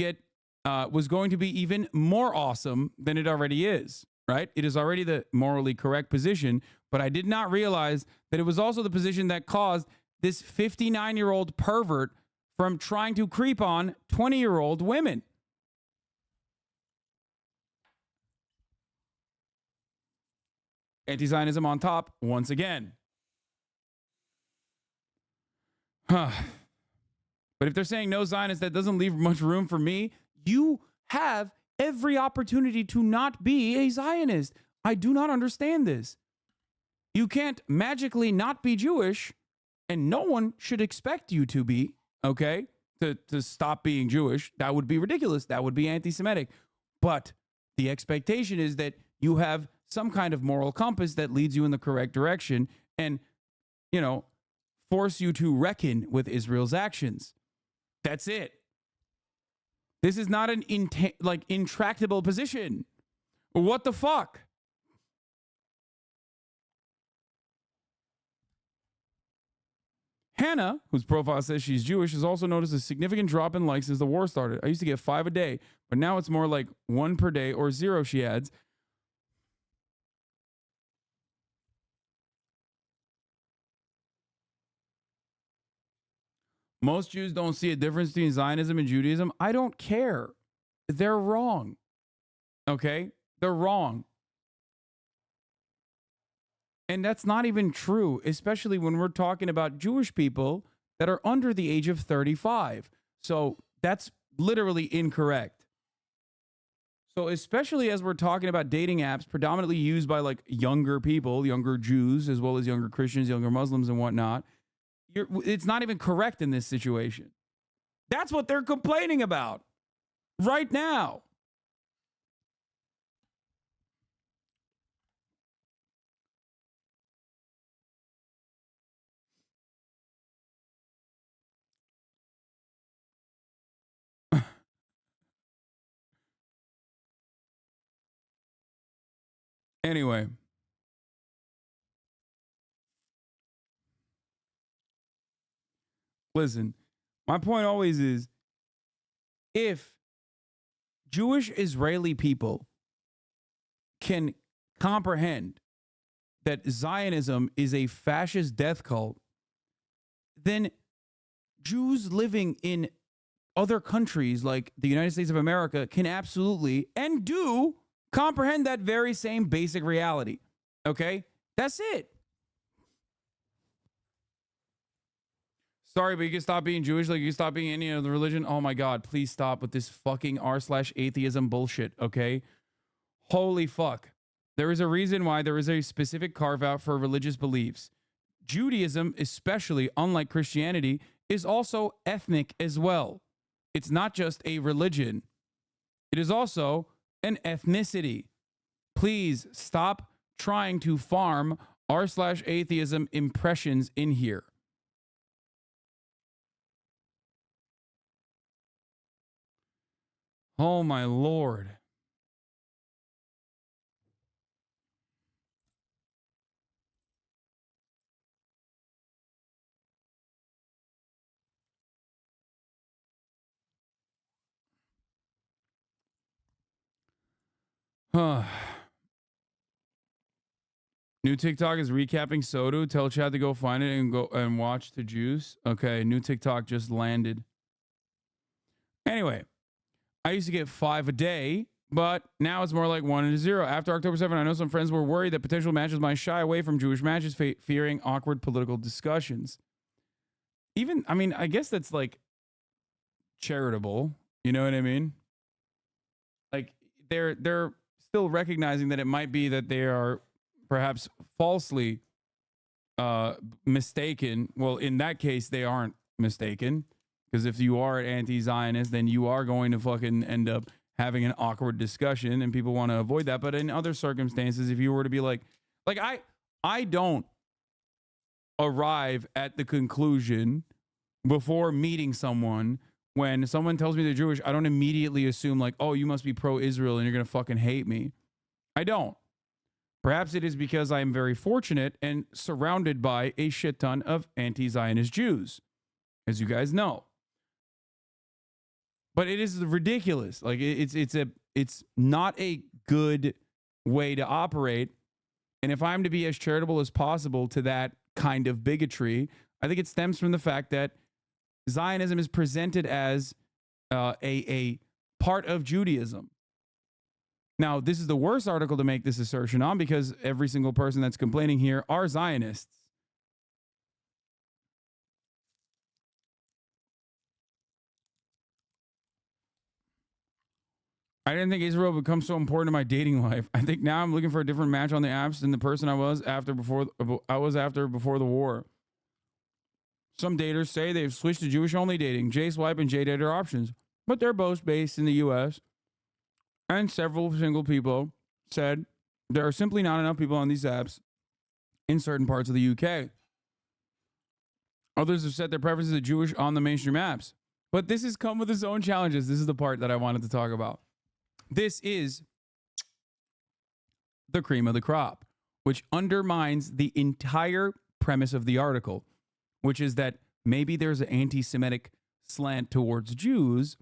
be even more awesome than it already is. Right? It is already the morally correct position, but I did not realize that it was also the position that caused this 59-year-old pervert from trying to creep on 20-year-old women. Anti-Zionism on top once again. But if they're saying no Zionists, that doesn't leave much room for me. You have every opportunity to not be a Zionist. I do not understand this. You can't magically not be Jewish, and no one should expect you to be, okay? To stop being Jewish. That would be ridiculous. That would be anti-Semitic. But the expectation is that you have some kind of moral compass that leads you in the correct direction and, you know, force you to reckon with Israel's actions. That's it. This is not an intractable position. What the fuck? Hannah, whose profile says she's Jewish, has also noticed a significant drop in likes as the war started. I used to get 5 a day, but now it's more like 1 per day or 0, she adds. Most Jews don't see a difference between Zionism and Judaism. I don't care. They're wrong. Okay? They're wrong. And that's not even true, especially when we're talking about Jewish people that are under the age of 35. So that's literally incorrect. So especially as we're talking about dating apps predominantly used by like younger people, younger Jews, as well as younger Christians, younger Muslims and whatnot, it's not even correct in this situation. That's what they're complaining about right now. Anyway. Listen, my point always is if Jewish Israeli people can comprehend that Zionism is a fascist death cult, then Jews living in other countries like the United States of America can absolutely and do comprehend that very same basic reality. Okay? That's it. Sorry, but you can stop being Jewish, like you can stop being any other religion. Oh my God, please stop with this fucking r/atheism bullshit, okay? Holy fuck. There is a reason why there is a specific carve out for religious beliefs. Judaism, especially unlike Christianity, is also ethnic as well. It's not just a religion. It is also an ethnicity. Please stop trying to farm r/atheism impressions in here. Oh my Lord. New TikTok is recapping Sodu. Tell Chad to go find it and go and watch the juice. Okay, new TikTok just landed. Anyway, I used to get 5 a day, but now it's more like 1 and 0. After October 7, I know some friends were worried that potential matches might shy away from Jewish matches, fearing awkward political discussions. Even, I mean, I guess that's like charitable. You know what I mean? Like they're still recognizing that it might be that they are perhaps falsely mistaken. Well, in that case, they aren't mistaken. Because if you are an anti-Zionist, then you are going to fucking end up having an awkward discussion, and people want to avoid that. But in other circumstances, if you were to be like I don't arrive at the conclusion before meeting someone. When someone tells me they're Jewish, I don't immediately assume like, oh, you must be pro-Israel and you're going to fucking hate me. I don't. Perhaps it is because I am very fortunate and surrounded by a shit ton of anti-Zionist Jews, as you guys know. But it is ridiculous. Like it's not a good way to operate. And if I'm to be as charitable as possible to that kind of bigotry, I think it stems from the fact that Zionism is presented as a part of Judaism. Now, this is the worst article to make this assertion on because every single person that's complaining here are Zionists. I didn't think Israel would become so important in my dating life. I think now I'm looking for a different match on the apps than the person I was after before the war. Some daters say they've switched to Jewish-only dating, J-Swipe and J-Dater options, but they're both based in the U.S. And several single people said there are simply not enough people on these apps in certain parts of the UK. Others have set their preferences to Jewish on the mainstream apps. But this has come with its own challenges. This is the part that I wanted to talk about. This is the cream of the crop, which undermines the entire premise of the article, which is that maybe there's an anti-Semitic slant towards Jews,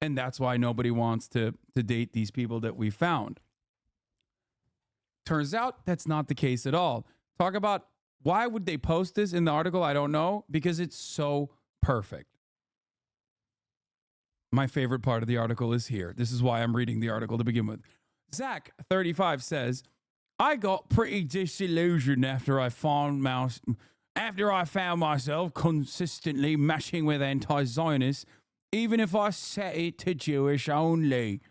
and that's why nobody wants to date these people that we found. Turns out that's not the case at all. Talk about why would they post this in the article? I don't know, because it's so perfect. My favorite part of the article is here. This is why I'm reading the article to begin with. Zach, 35, says, I got pretty disillusioned after I found myself consistently matching with anti-Zionists, even if I set it to Jewish only.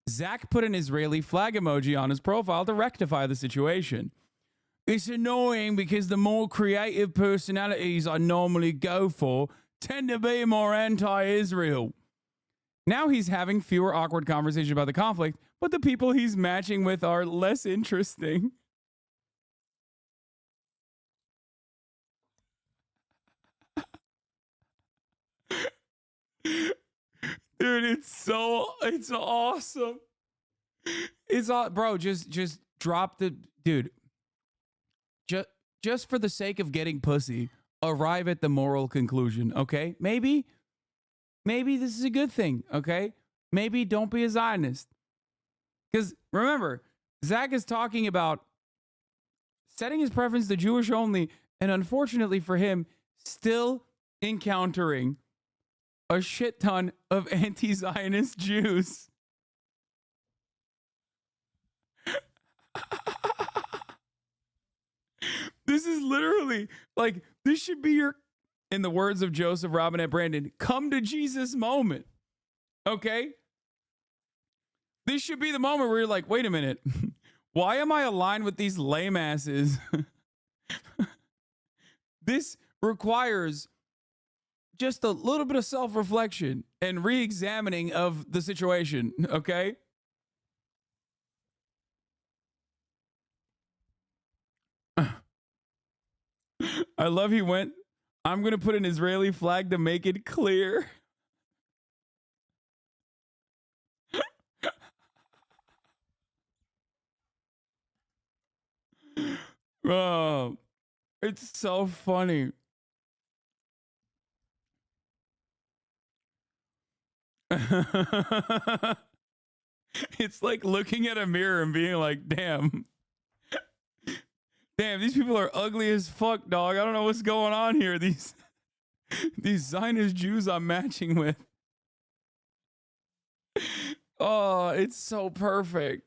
Zach put an Israeli flag emoji on his profile to rectify the situation. It's annoying because the more creative personalities I normally go for tend to be more anti-Israel. Now he's having fewer awkward conversations about the conflict, but the people he's matching with are less interesting. Dude, it's awesome. It's all, bro, just drop the, dude. Just for the sake of getting pussy, arrive at the moral conclusion, okay? Maybe this is a good thing, okay? Maybe don't be a Zionist. Because remember, Zach is talking about setting his preference to Jewish only, and unfortunately for him, still encountering a shit ton of anti-Zionist Jews. This is literally like, this should be your, in the words of Joseph Robinette Brandon, come to Jesus moment. Okay? This should be the moment where you're like, wait a minute. Why am I aligned with these lame asses? This requires just a little bit of self-reflection and re-examining of the situation. Okay? I love he went, I'm going to put an Israeli flag to make it clear. Oh, it's so funny. It's like looking at a mirror and being like, damn. Damn, these people are ugly as fuck, dog. I don't know what's going on here. These Zionist Jews I'm matching with. Oh, it's so perfect.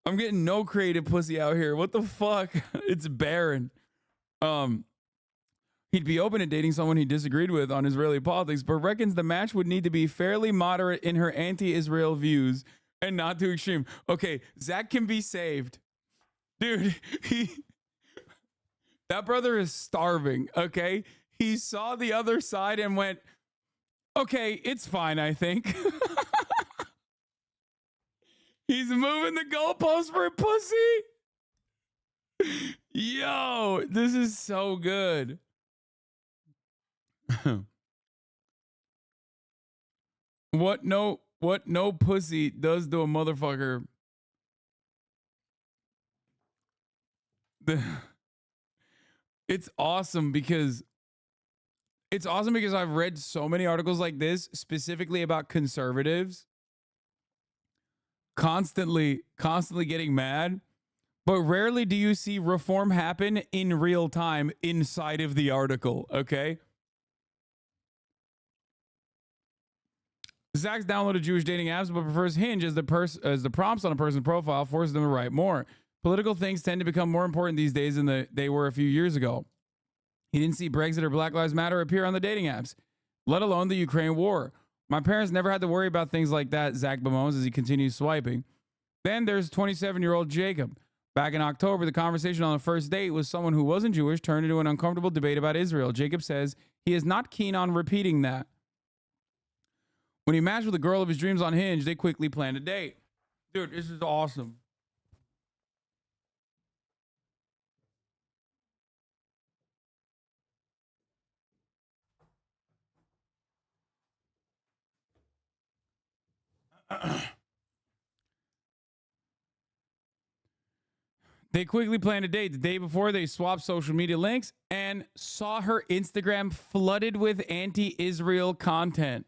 I'm getting no creative pussy out here. What the fuck? It's barren. He'd be open to dating someone he disagreed with on Israeli politics, but reckons the match would need to be fairly moderate in her anti-Israel views and not too extreme. Okay, Zach can be saved. Dude, that brother is starving, okay? He saw the other side and went, okay, it's fine, I think. He's moving the goalpost for pussy. Yo, this is so good. What no pussy does to a motherfucker. It's awesome because I've read so many articles like this specifically about conservatives constantly getting mad, but rarely do you see reform happen in real time inside of the article, okay? Zach's downloaded Jewish dating apps, but prefers Hinge as the prompts on a person's profile forces them to write more. Political things tend to become more important these days than they were a few years ago. He didn't see Brexit or Black Lives Matter appear on the dating apps. let alone the Ukraine war. My parents never had to worry about things like that, Zach bemoans as he continues swiping. Then there's 27-year-old Jacob. Back in October, the conversation on the first date with someone who wasn't Jewish turned into an uncomfortable debate about Israel. Jacob says he is not keen on repeating that. When he matched with the girl of his dreams on Hinge, they quickly planned a date. Dude, this is awesome. They quickly planned a date. The day before, they swapped social media links and saw her Instagram flooded with anti-Israel content.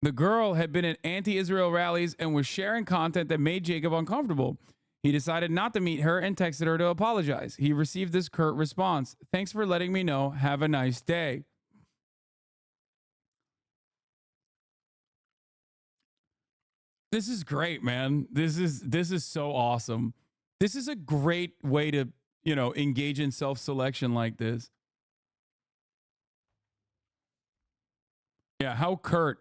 The girl had been at anti-Israel rallies and was sharing content that made Jacob uncomfortable. He decided not to meet her and texted her to apologize. He received this curt response: "Thanks for letting me know. Have a nice day." This is great, man. This is so awesome. This is a great way to, engage in self-selection like this. Yeah, how curt.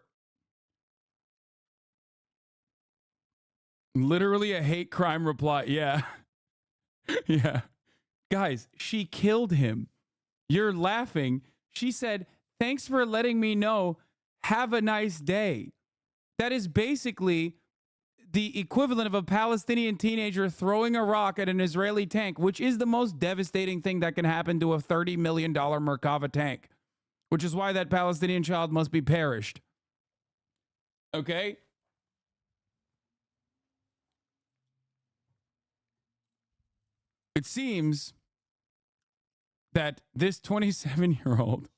Literally a hate crime reply. Yeah. Yeah. Guys, she killed him. You're laughing. She said, "Thanks for letting me know. Have a nice day." That is basically the equivalent of a Palestinian teenager throwing a rock at an Israeli tank, which is the most devastating thing that can happen to a $30 million Merkava tank, which is why that Palestinian child must be perished. Okay? It seems that this 27-year-old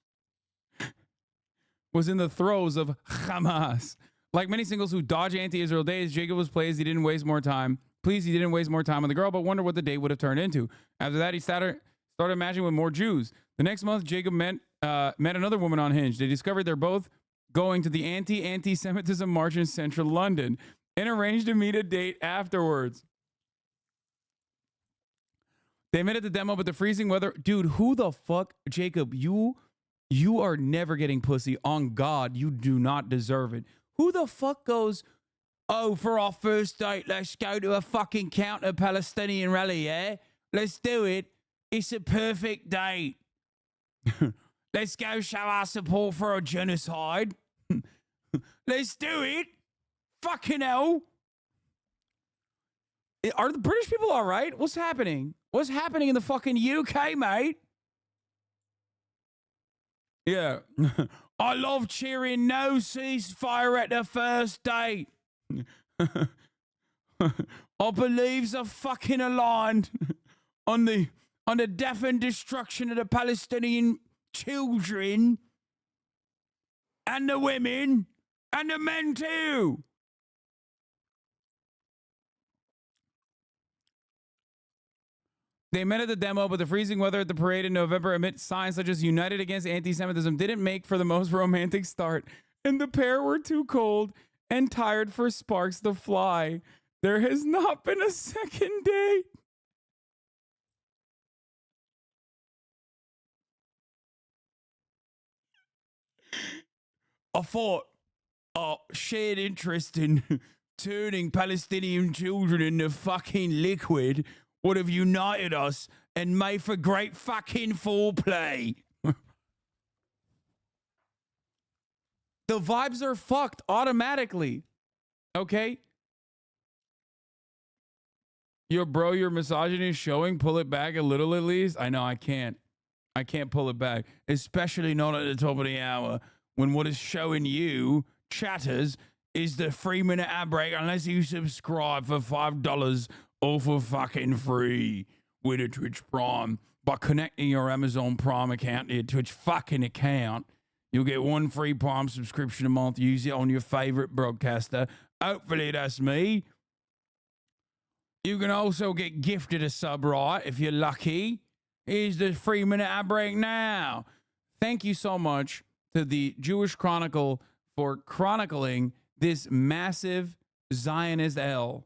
was in the throes of Hamas. Like many singles who dodge anti-Israel days, Jacob was pleased he didn't waste more time on the girl, but wondered what the date would have turned into. After that, he started matching with more Jews. The next month, Jacob met another woman on Hinge. They discovered they're both going to the anti-Semitism march in central London and arranged to meet a date afterwards. They met at the demo, but the freezing weather... Dude, who the fuck... Jacob, you are never getting pussy. On God, you do not deserve it. Who the fuck goes, "Oh, for our first date, let's go to a fucking counter-Palestinian rally, yeah? Let's do it. It's a perfect date. Let's go show our support for a genocide. Let's do it. Fucking hell." Are the British people all right? What's happening? What's happening in the fucking UK, mate? Yeah. "I love cheering no ceasefire at the first date. Our beliefs are fucking aligned on the death and destruction of the Palestinian children and the women and the men too." They met at the demo, but the freezing weather at the parade in November amid signs such as "United Against Anti-Semitism" didn't make for the most romantic start, and the pair were too cold and tired for sparks to fly. There has not been a second date. I thought our shared interest in turning Palestinian children into fucking liquid would have united us and made for great fucking foreplay. The vibes are fucked automatically. Okay? Your misogyny is showing. Pull it back a little at least. I know I can't pull it back. Especially not at the top of the hour when what is showing you, chatters, is the 3-minute ad break unless you subscribe for $5 or for fucking free with a Twitch Prime. By connecting your Amazon Prime account to your Twitch fucking account, you'll get 1 free Prime subscription a month. Use it on your favorite broadcaster. Hopefully that's me. You can also get gifted a sub, right, if you're lucky. Here's the 3-minute ad break now. Thank you so much to the Jewish Chronicle for chronicling this massive Zionist L.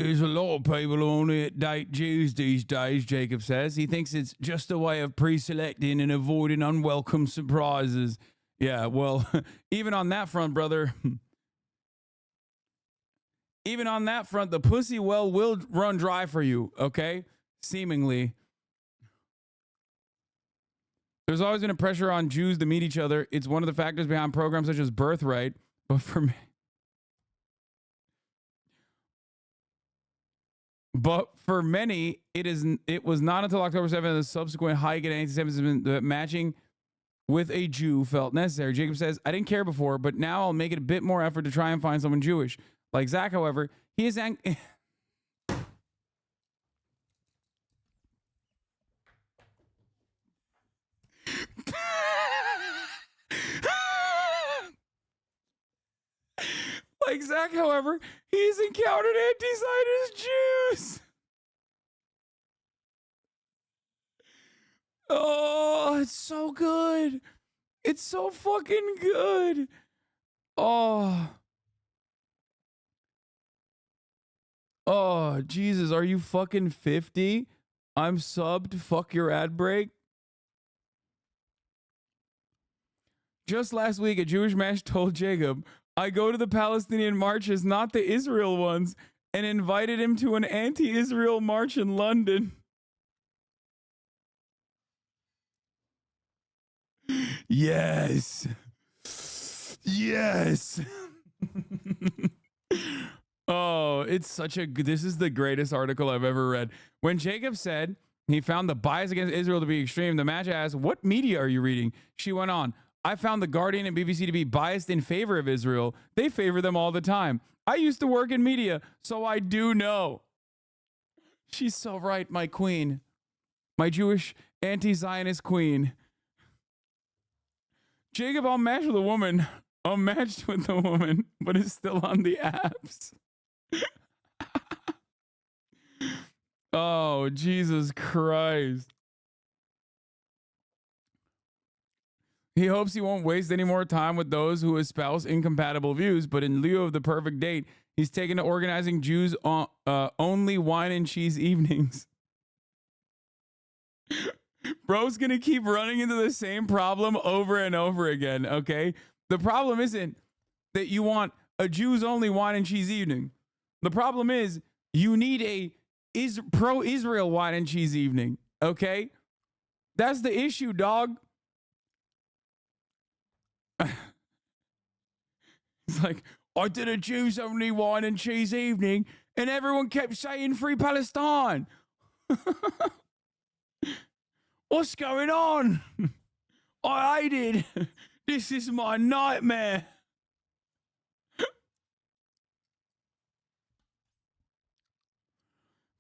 There's a lot of people who only date Jews these days, Jacob says. He thinks it's just a way of pre-selecting and avoiding unwelcome surprises. Yeah, well, even on that front, brother, even on that front, the pussy well will run dry for you, okay? Seemingly. There's always been a pressure on Jews to meet each other. It's one of the factors behind programs such as Birthright. But for me, many, it was not until October 7th the subsequent hike in anti-Semitism that matching with a Jew felt necessary. Jacob says, I didn't care before, but now I'll make it a bit more effort to try and find someone Jewish. Like Zach, however, he is like Zach, however, he's encountered anti-Zionist Jews. Oh, it's so good. It's so fucking good. Oh. Oh, Jesus, are you fucking 50? I'm subbed. Fuck your ad break. Just last week, a Jewish man told Jacob, I go to the Palestinian marches, not the Israel ones, and invited him to an anti-Israel march in London. Yes. Yes. Oh, it's such a this is the greatest article I've ever read. When Jacob said he found the bias against Israel to be extreme, the match asked, what media are you reading? She went on, I found The Guardian and BBC to be biased in favor of Israel. They favor them all the time. I used to work in media, so I do know. She's so right, my queen. My Jewish anti-Zionist queen. Jacob, I'll match with a woman. I'm matched with a woman, but it's still on the apps. Oh, Jesus Christ. He hopes he won't waste any more time with those who espouse incompatible views, but in lieu of the perfect date, he's taken to organizing Jews only wine and cheese evenings. Bro's gonna keep running into the same problem over and over again, okay? The problem isn't that you want a Jews only wine and cheese evening. The problem is you need a pro-Israel wine and cheese evening, okay? That's the issue, dog. It's like, I did a Jews only wine and cheese evening and everyone kept saying free Palestine. What's going on? I hate it. This is my nightmare.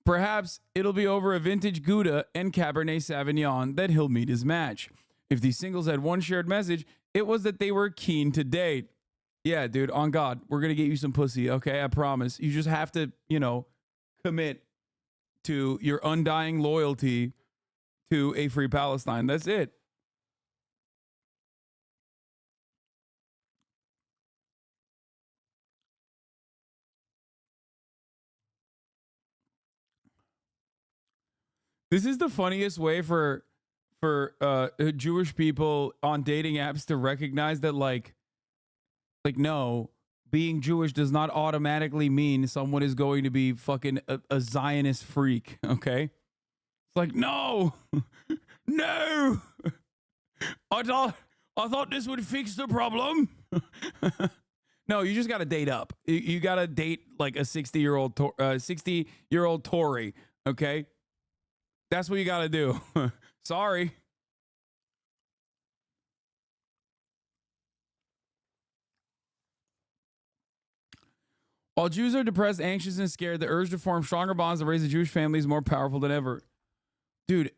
Perhaps it'll be over a vintage Gouda and Cabernet Sauvignon that he'll meet his match. If these singles had one shared message, it was that they were keen to date. Yeah, dude, on God, we're going to get you some pussy, okay? I promise. You just have to, commit to your undying loyalty to a free Palestine. That's it. This is the funniest way for Jewish people on dating apps to recognize that like no, being Jewish does not automatically mean someone is going to be fucking a Zionist freak, okay? It's like, no. No. I thought this would fix the problem. No, you just got to date up. You got to date like a 60-year-old Tory, okay? That's what you got to do. Sorry. While Jews are depressed, anxious, and scared, the urge to form stronger bonds to raise a Jewish family is more powerful than ever. Dude,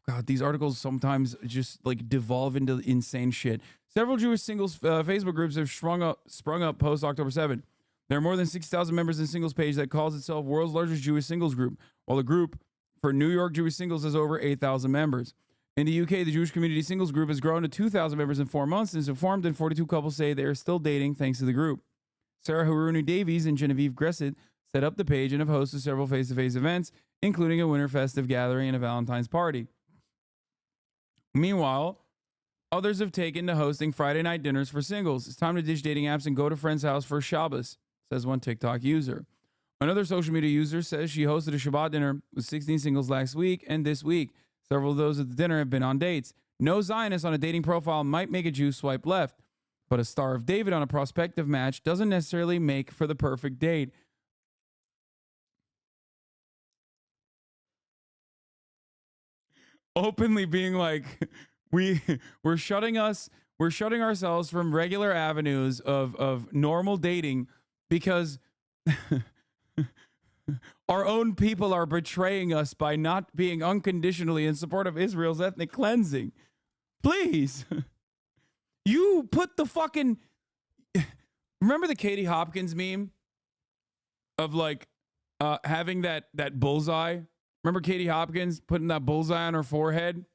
God, these articles sometimes just like devolve into insane shit. Several Jewish singles Facebook groups have sprung up post October 7th. There are more than 6,000 members in singles page that calls itself world's largest Jewish singles group, while the group for New York Jewish singles has over 8,000 members. In the UK, the Jewish community singles group has grown to 2,000 members in 4 months since it formed, and 42 couples say they are still dating thanks to the group. Sarah Haruni Davies and Genevieve Gressett set up the page and have hosted several face-to-face events, including a winter festive gathering and a Valentine's party. Meanwhile, others have taken to hosting Friday night dinners for singles. It's time to ditch dating apps and go to friend's house for Shabbos, says one TikTok user. Another social media user says she hosted a Shabbat dinner with 16 singles last week and this week. Several of those at the dinner have been on dates. No Zionist on a dating profile might make a Jew swipe left, but a Star of David on a prospective match doesn't necessarily make for the perfect date. Openly being like, we're shutting ourselves from regular avenues of normal dating because our own people are betraying us by not being unconditionally in support of Israel's ethnic cleansing. Please. You put the fucking... Remember the Katie Hopkins meme of like having that bullseye? Remember Katie Hopkins putting that bullseye on her forehead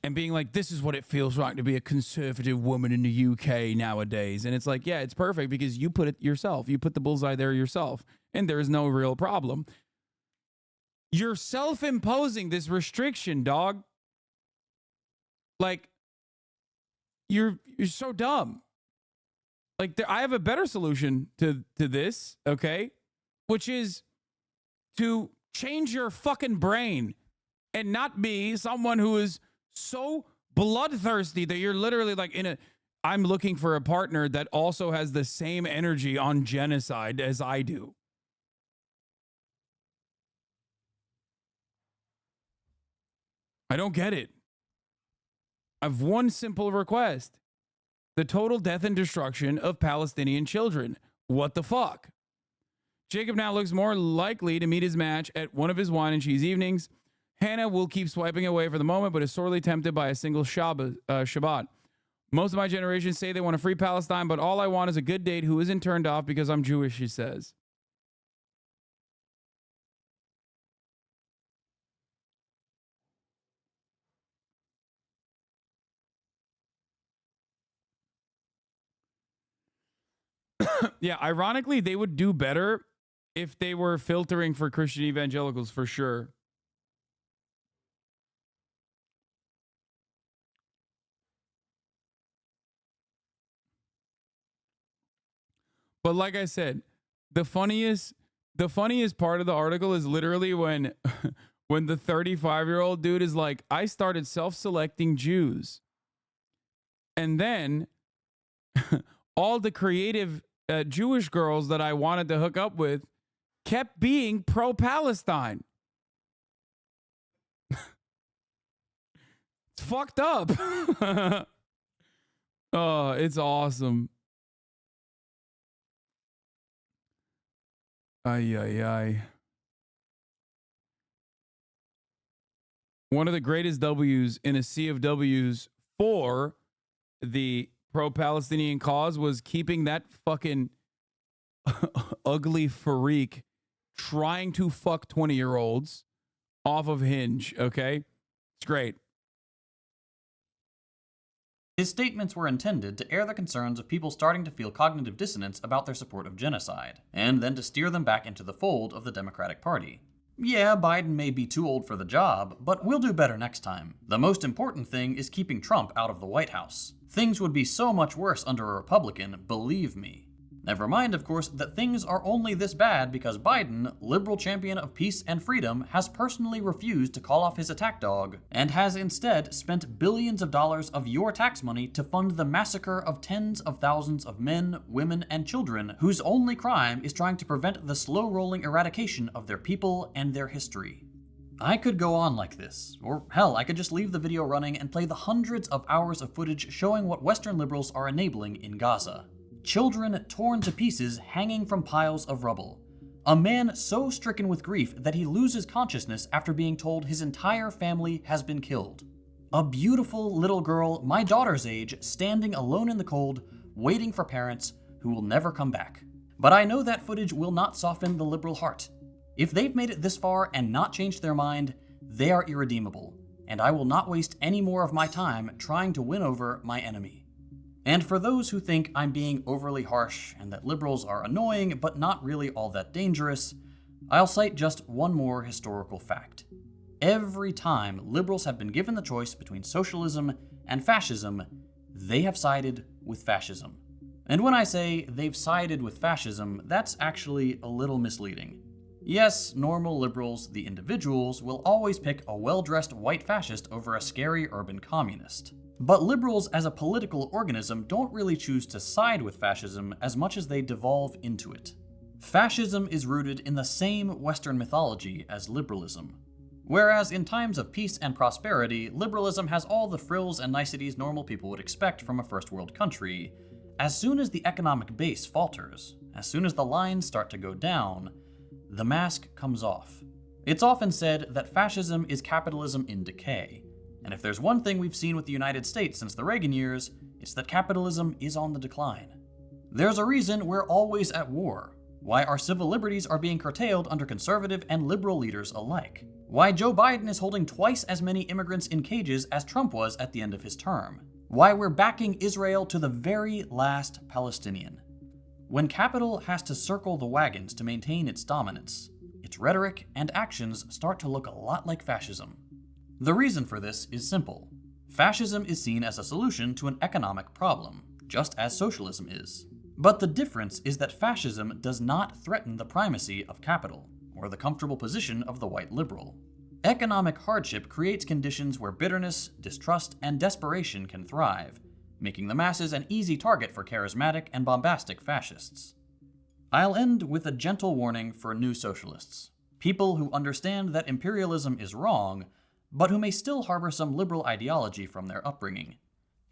and being like, this is what it feels like to be a conservative woman in the UK nowadays. And it's like, yeah, it's perfect because you put it yourself. You put the bullseye there yourself and there is no real problem. You're self-imposing this restriction, dog. Like, you're so dumb. Like, I have a better solution to this, okay? Which is to change your fucking brain and not be someone who is so bloodthirsty that you're literally like I'm looking for a partner that also has the same energy on genocide as I do. I don't get it. I've one simple request. The total death and destruction of Palestinian children. What the fuck? Jacob now looks more likely to meet his match at one of his wine and cheese evenings. Hannah will keep swiping away for the moment, but is sorely tempted by a single Shabbat. Most of my generation say they want a free Palestine, but all I want is a good date who isn't turned off because I'm Jewish, she says. Yeah, ironically, they would do better if they were filtering for Christian evangelicals, for sure. But like I said, the funniest part of the article is literally when when the 35-year-old dude is like, I started self-selecting Jews. And then all the creative Jewish girls that I wanted to hook up with kept being pro-Palestine. It's fucked up. Oh, it's awesome. Ay, ay, ay. One of the greatest W's in a sea of W's for the pro-Palestinian cause was keeping that fucking ugly freak trying to fuck 20-year-olds off of Hinge, okay? It's great. His statements were intended to air the concerns of people starting to feel cognitive dissonance about their support of genocide, and then to steer them back into the fold of the Democratic Party. Yeah, Biden may be too old for the job, but we'll do better next time. The most important thing is keeping Trump out of the White House. Things would be so much worse under a Republican, believe me. Never mind, of course, that things are only this bad because Biden, liberal champion of peace and freedom, has personally refused to call off his attack dog, and has instead spent billions of dollars of your tax money to fund the massacre of tens of thousands of men, women, and children whose only crime is trying to prevent the slow-rolling eradication of their people and their history. I could go on like this, or hell, I could just leave the video running and play the hundreds of hours of footage showing what Western liberals are enabling in Gaza. Children torn to pieces hanging from piles of rubble. A man so stricken with grief that he loses consciousness after being told his entire family has been killed. A beautiful little girl, my daughter's age, standing alone in the cold, waiting for parents who will never come back. But I know that footage will not soften the liberal heart. If they've made it this far and not changed their mind, they are irredeemable, and I will not waste any more of my time trying to win over my enemy. And for those who think I'm being overly harsh and that liberals are annoying but not really all that dangerous, I'll cite just one more historical fact. Every time liberals have been given the choice between socialism and fascism, they have sided with fascism. And when I say they've sided with fascism, that's actually a little misleading. Yes, normal liberals, the individuals, will always pick a well-dressed white fascist over a scary urban communist. But liberals as a political organism don't really choose to side with fascism as much as they devolve into it. Fascism is rooted in the same Western mythology as liberalism. Whereas in times of peace and prosperity, liberalism has all the frills and niceties normal people would expect from a first world country, as soon as the economic base falters, as soon as the lines start to go down, the mask comes off. It's often said that fascism is capitalism in decay. And if there's one thing we've seen with the United States since the Reagan years, it's that capitalism is on the decline. There's a reason we're always at war, why our civil liberties are being curtailed under conservative and liberal leaders alike, why Joe Biden is holding twice as many immigrants in cages as Trump was at the end of his term, why we're backing Israel to the very last Palestinian. When capital has to circle the wagons to maintain its dominance, its rhetoric and actions start to look a lot like fascism. The reason for this is simple. Fascism is seen as a solution to an economic problem, just as socialism is. But the difference is that fascism does not threaten the primacy of capital, or the comfortable position of the white liberal. Economic hardship creates conditions where bitterness, distrust, and desperation can thrive, making the masses an easy target for charismatic and bombastic fascists. I'll end with a gentle warning for new socialists, people who understand that imperialism is wrong, but who may still harbor some liberal ideology from their upbringing.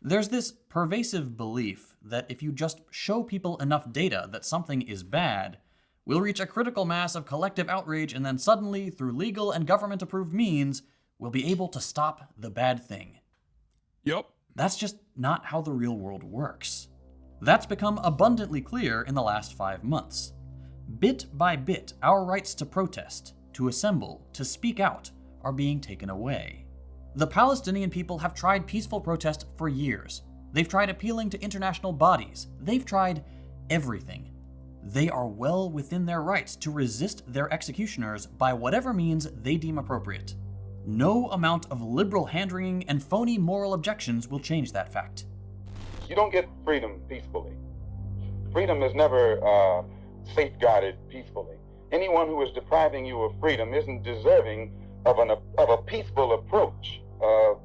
There's this pervasive belief that if you just show people enough data that something is bad, we'll reach a critical mass of collective outrage, and then suddenly, through legal and government-approved means, we'll be able to stop the bad thing. Yep. That's just not how the real world works. That's become abundantly clear in the last 5 months. Bit by bit, our rights to protest, to assemble, to speak out, are being taken away. The Palestinian people have tried peaceful protest for years. They've tried appealing to international bodies. They've tried everything. They are well within their rights to resist their executioners by whatever means they deem appropriate. No amount of liberal hand-wringing and phony moral objections will change that fact. You don't get freedom peacefully. Freedom is never safeguarded peacefully. Anyone who is depriving you of freedom isn't deserving of a peaceful approach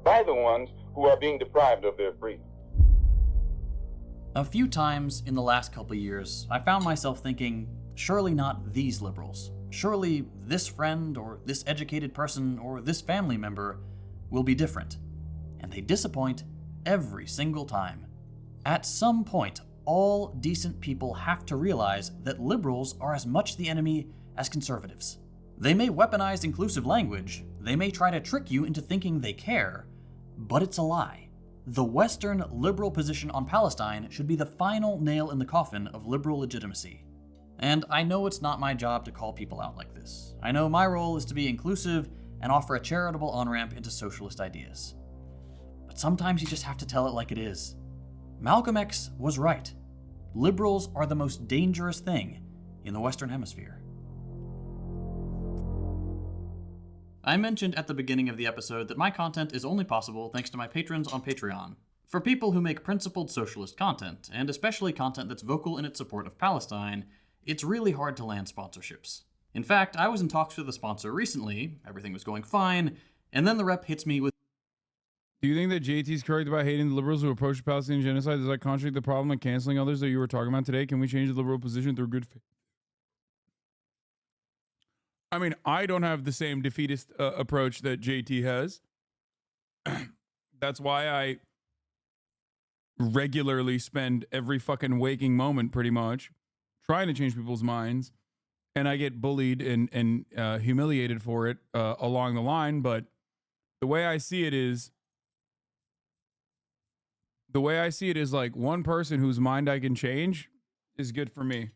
by the ones who are being deprived of their freedom. A few times in the last couple years, I found myself thinking, surely not these liberals. Surely this friend or this educated person or this family member will be different. And they disappoint every single time. At some point, all decent people have to realize that liberals are as much the enemy as conservatives. They may weaponize inclusive language, they may try to trick you into thinking they care, but it's a lie. The Western liberal position on Palestine should be the final nail in the coffin of liberal legitimacy. And I know it's not my job to call people out like this. I know my role is to be inclusive and offer a charitable on-ramp into socialist ideas. But sometimes you just have to tell it like it is. Malcolm X was right. Liberals are the most dangerous thing in the Western Hemisphere. I mentioned at the beginning of the episode that my content is only possible thanks to my patrons on Patreon. For people who make principled socialist content, and especially content that's vocal in its support of Palestine, it's really hard to land sponsorships. In fact, I was in talks with a sponsor recently, everything was going fine, and then the rep hits me with, Do you think that JT's correct about hating the liberals who approach the Palestinian genocide? Does that contradict the problem of canceling others that you were talking about today? Can we change the liberal position through good faith? I mean, I don't have the same defeatist approach that JT has. That's why I regularly spend every fucking waking moment pretty much trying to change people's minds. And I get bullied and humiliated for it along the line. But the way I see it is, like one person whose mind I can change is good for me.